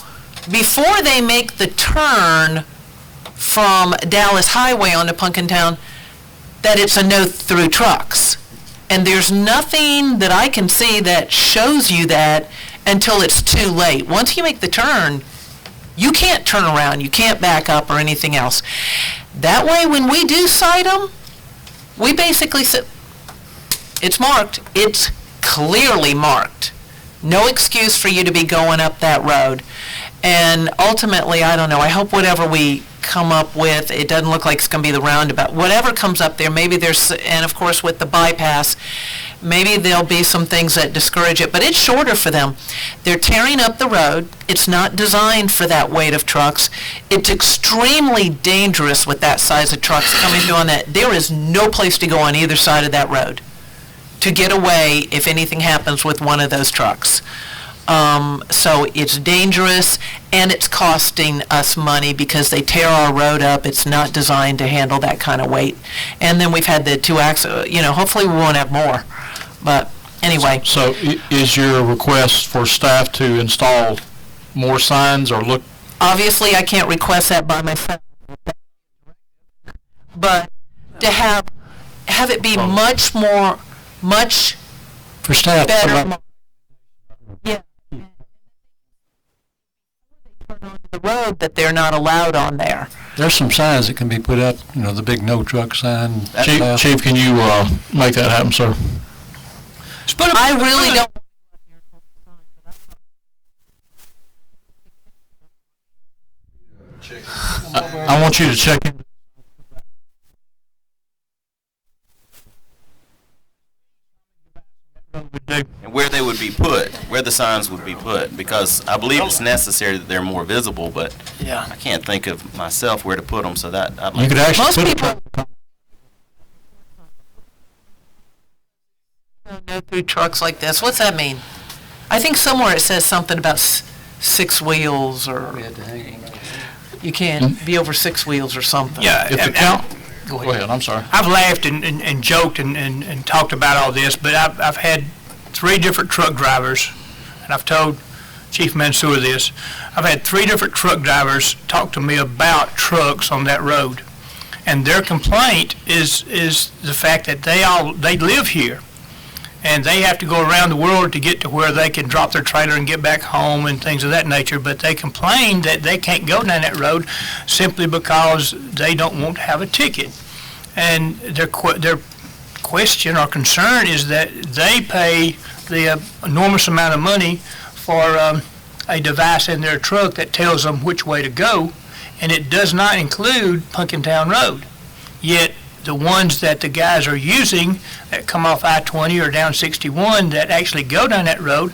before they make the turn from Dallas Highway onto Punkintown that it's a no-through trucks. And there's nothing that I can see that shows you that until it's too late. Once you make the turn, you can't turn around, you can't back up or anything else. That way, when we do cite them, we basically say, it's marked, it's clearly marked. No excuse for you to be going up that road. And ultimately, I don't know, I hope whatever we come up with, it doesn't look like it's going to be the roundabout. Whatever comes up there, maybe there's, and of course with the bypass, maybe there'll be some things that discourage it, but it's shorter for them. They're tearing up the road. It's not designed for that weight of trucks. It's extremely dangerous with that size of trucks coming through on that. There is no place to go on either side of that road to get away if anything happens with one of those trucks. So it's dangerous, and it's costing us money because they tear our road up. It's not designed to handle that kind of weight. And then we've had the two accidents, hopefully we won't have more. But anyway. So is your request for staff to install more signs or look? Obviously, I can't request that by myself. But to have it be much For staff. better. Yeah. The road that they're not allowed on there. There's some signs that can be put up, the big no truck sign. Chief, can you make that happen, sir? I really don't. I want you to check in. And where they would be put, where the signs would be put, because I believe it's necessary that they're more visible, but Yeah. I can't think of myself where to put them, so that I'd like. You could actually Most put people it. no through trucks like this. What's that mean? I think somewhere it says something about six wheels, or you can't be over six wheels or something. Yeah. If the and- count, go ahead, I'm sorry. I've laughed and joked and talked about all this, but I've had 3 different truck drivers, and I've told Chief Mansour this. I've had 3 different truck drivers talk to me about trucks on that road, and their complaint is the fact that they live here, and they have to go around the world to get to where they can drop their trailer and get back home and things of that nature. But they complain that they can't go down that road simply because they don't want to have a ticket. And their question or concern is that they pay the enormous amount of money for a device in their truck that tells them which way to go, and it does not include Punkintown Road. Yet the ones that the guys are using that come off I-20 or down 61 that actually go down that road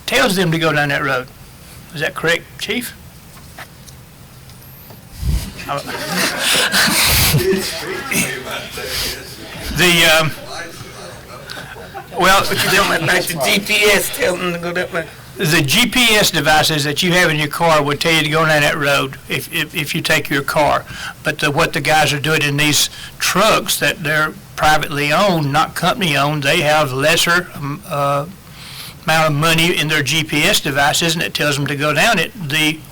tells them to go down that road. Is that correct, Chief? GPS telling them to go that way. The GPS devices that you have in your car would tell you to go down that road if you take your car. But what the guys are doing in these trucks that they're privately owned, not company owned, they have lesser amount of money in their GPS devices, and it tells them to go down it.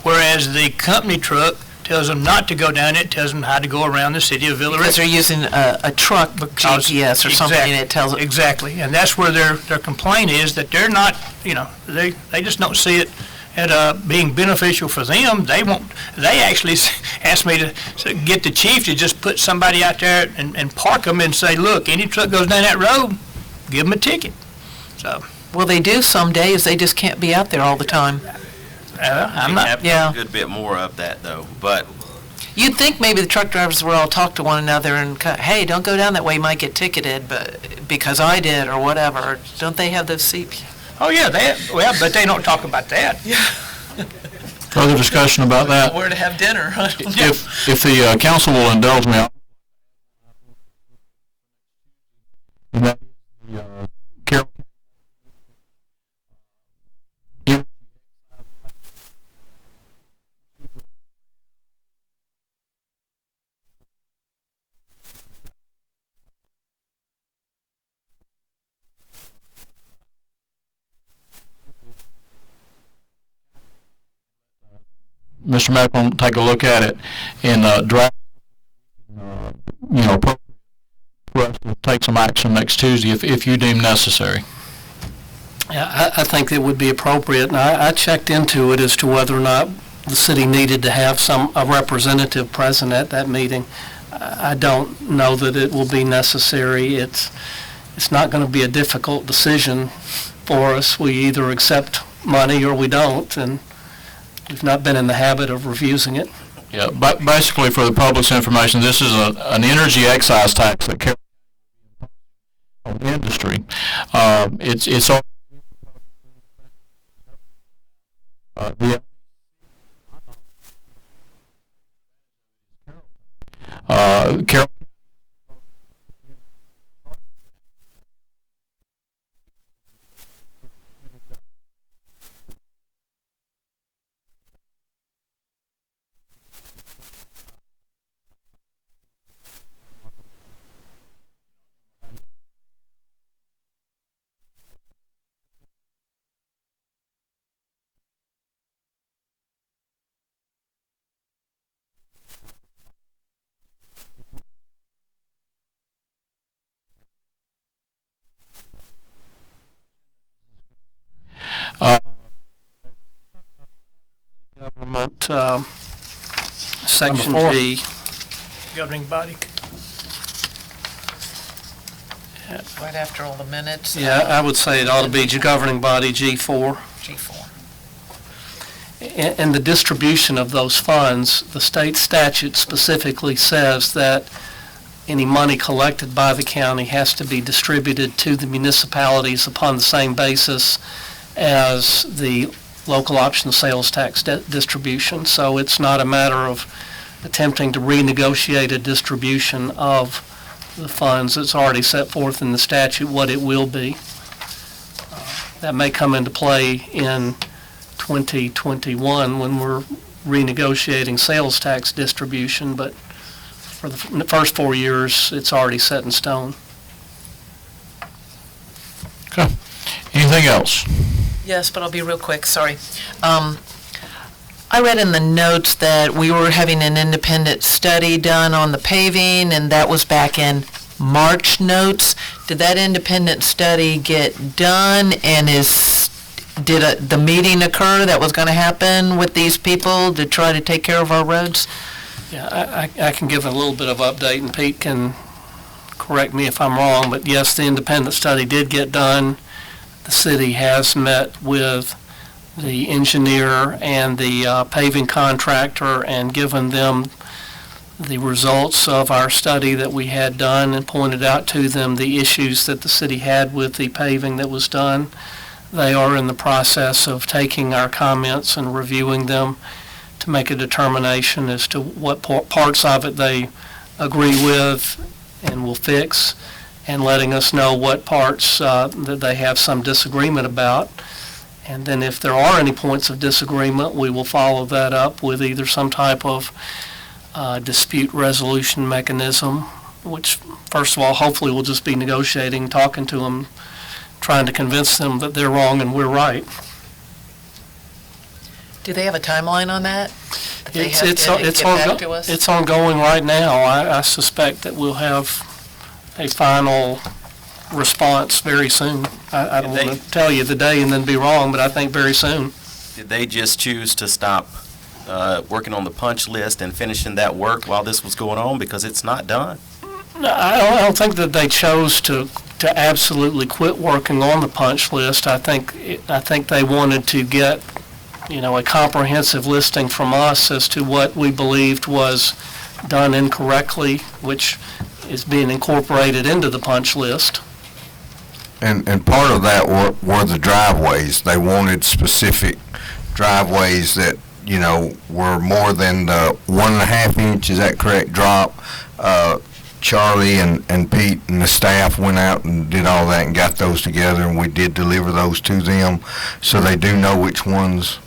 Whereas the company truck tells them not to go down it, tells them how to go around the city of Villa Rica. Because they're using a truck GPS or something, and it tells them. Exactly, and that's where their complaint is, that they're not, they just don't see it at being beneficial for them. They actually asked me to get the chief to just put somebody out there and park them and say, look, any truck goes down that road, give them a ticket. So. Well, they do some days, they just can't be out there all the time. I'm not. Yeah. A good bit more of that, though, but You'd think maybe the truck drivers would all talk to one another and, hey, don't go down that way, you might get ticketed, but because I did, or whatever. Don't they have those CP? Oh, yeah, but they don't talk about that. Further discussion about that? Where to have dinner, huh? If the council will indulge me, Carol. Mr. Macklin, take a look at it and draft, for us to take some action next Tuesday if you deem necessary. Yeah, I think it would be appropriate, and I checked into it as to whether or not the city needed to have a representative present at that meeting. I don't know that it will be necessary. It's not going to be a difficult decision for us. We either accept money or we don't, and we've not been in the habit of refusing it. Yeah, but basically, for the public's information, this is an energy excise tax that industry. It's all Carroll. Government, Section Number 4. G. Governing body. Right after all the minutes. Yeah, I would say it ought to be governing body G4. G4. And the distribution of those funds, the state statute specifically says that any money collected by the county has to be distributed to the municipalities upon the same basis as the local option sales tax distribution. So it's not a matter of attempting to renegotiate a distribution of the funds. It's already set forth in the statute what it will be. That may come into play in 2021 when we're renegotiating sales tax distribution, but for the first 4 years, it's already set in stone. Okay. Anything else? Yes, but I'll be real quick, sorry. I read in the notes that we were having an independent study done on the paving, and that was back in March notes. Did that independent study get done, and did the meeting occur that was going to happen with these people to try to take care of our roads? Yeah, I can give a little bit of update, and Pete can correct me if I'm wrong, but yes, the independent study did get done. The city has met with the engineer and the paving contractor and given them the results of our study that we had done and pointed out to them the issues that the city had with the paving that was done. They are in the process of taking our comments and reviewing them to make a determination as to what parts of it they agree with and will fix, and letting us know what parts that they have some disagreement about. And then if there are any points of disagreement, we will follow that up with either some type of dispute resolution mechanism, which, first of all, hopefully we'll just be negotiating, talking to them, trying to convince them that they're wrong and we're right. Do they have a timeline on that? That they have to get back to us? It's ongoing right now. I suspect that we'll have a final response very soon. I don't want to tell you the day and then be wrong, but I think very soon. Did they just choose to stop working on the punch list and finishing that work while this was going on because it's not done? No, I don't think that they chose to absolutely quit working on the punch list. I think they wanted to get, a comprehensive listing from us as to what we believed was done incorrectly, which is being incorporated into the punch list. And part of that were the driveways. They wanted specific driveways that, were more than the 1.5 inch, is that correct, drop. Charlie and Pete and the staff went out and did all that and got those together, and we did deliver those to them, so they do know which ones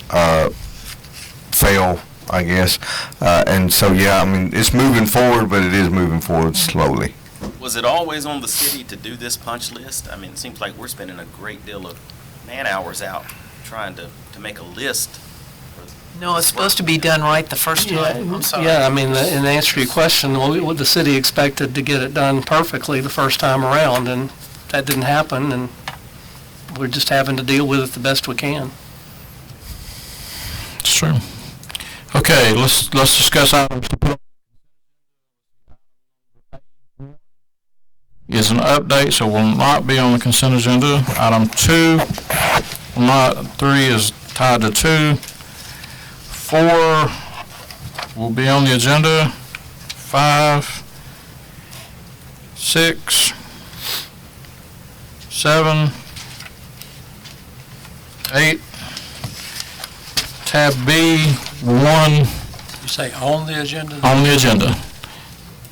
fail, I guess. And so, yeah, it's moving forward, but it is moving forward slowly. Was it always on the city to do this punch list? It seems like we're spending a great deal of man-hours out trying to make a list. No, it's supposed to be done right the first time. I'm sorry. Yeah, in answer to your question, the city expected to get it done perfectly the first time around, and that didn't happen, and we're just having to deal with it the best we can. It's true. Okay, let's discuss items to put on. Is an update, so will not be on the consent agenda. Item 2, 3 is tied to 2. 4 will be on the agenda. 5, 6, 7, 8, tab B, 1 You say on the agenda? on the agenda.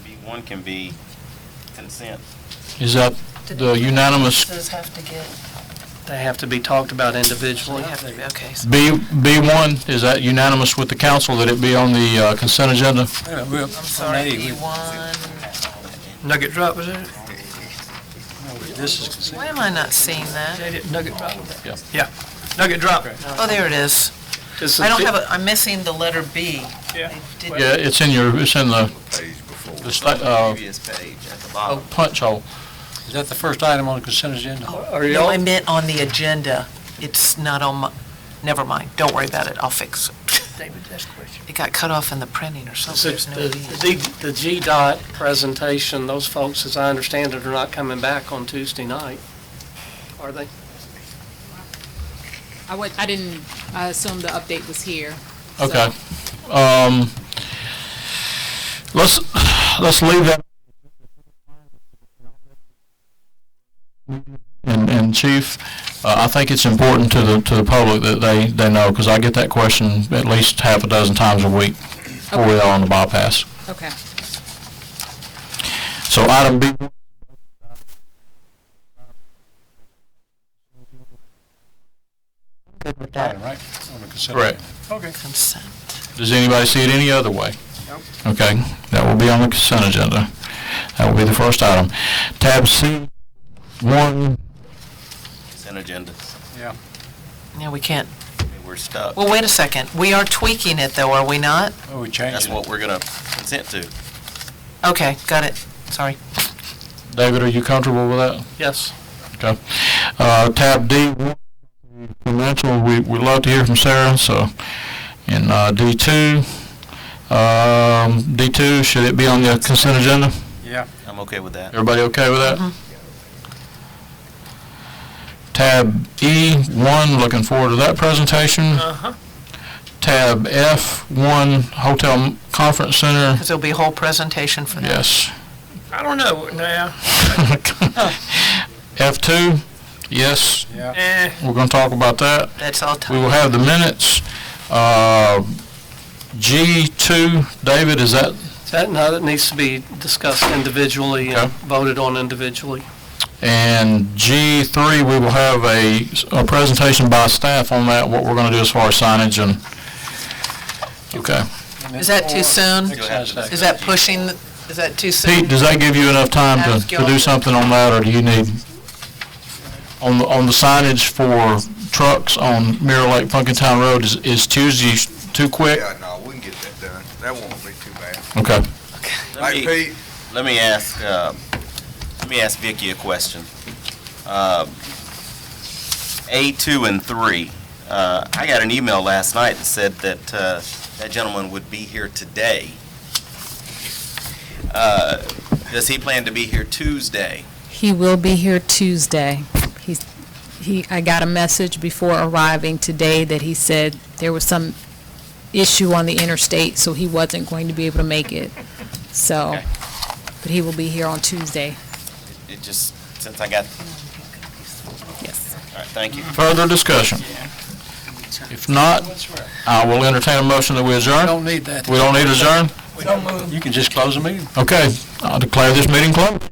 B1 can be consent. Is that the unanimous? Those have to get, They have to be talked about individually. they have to be, okay. So B1, is that unanimous with the council that it be on the consent agenda? I'm sorry, B1. Nugget drop, was it? This is consent. Why am I not seeing that? Nugget drop. Yeah. Yeah, nugget drop. Oh, there it is. I don't have, I'm missing the letter B. Yeah. I did- Yeah, it's in the Page before. Previous page at the bottom. punch hole. Is that the first item on the consent agenda? Are No, y'all, I meant on the agenda. It's not on my, never mind. Don't worry about it. I'll fix it. David, that's a question. It got cut off in the printing or something. There's no B. The GDOT presentation, those folks, as I understand it, are not coming back on Tuesday night, are they? I assumed the update was here. Okay. Let's leave that. And Chief, I think it's important to the public that they know, because I get that question at least half a dozen times a week before we are on the bypass. Okay. So item B. Good with that. Right? On the consent. Correct. Okay. Consent. Does anybody see it any other way? Okay, that will be on the consent agenda. That will be the first item. Tab C, 1. Consent agenda. Yeah. Yeah, we can't. We're stuck. Well, wait a second. We are tweaking it, though, are we not? Oh, we changed That's it. what we're going to consent to. Okay, got it. Sorry. David, are you comfortable with that? Yes. Okay. Tab D, financial, we'd love to hear from Sarah, so, and D2, should it be on the consent agenda? Yeah. I'm okay with that. Everybody okay with that? Tab E1, looking forward to that presentation. Uh-huh. Tab F1, Hotel Conference Center, Because there'll be a whole presentation for that. yes. I don't know now. F2, yes, Eh, we're going to talk about that. That's all We time. will have the minutes. G2, David, is that, That needs to be discussed individually and Okay. voted on individually. and G3, we will have a presentation by staff on that, what we're going to do as far as signage and, okay. Is that too soon? You'll have to- Is that pushing, is that too soon? Pete, does that give you enough time Ask to y'all. do something on that, or do you need, on the signage for trucks on Mirror Lake Funkintown Road, is Tuesday too quick? Yeah, no, we can get that done. That won't be too bad. Okay. Let Hey, me- Pete, Let me ask Vicki a question. A2 and 3, I got an email last night that said that that gentleman would be here today. Does he plan to be here Tuesday? He will be here Tuesday. I got a message before arriving today that he said there was some issue on the interstate, so he wasn't going to be able to make it. So, Okay. but he will be here on Tuesday. It just, since I got, Yes. all right, thank you. Further discussion? If not, I will entertain a motion that we We adjourn. don't need that. We don't need to adjourn? You can just close the meeting. Okay, I'll declare this meeting closed.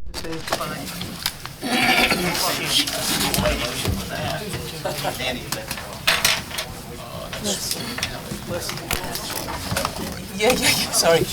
Yeah, sorry.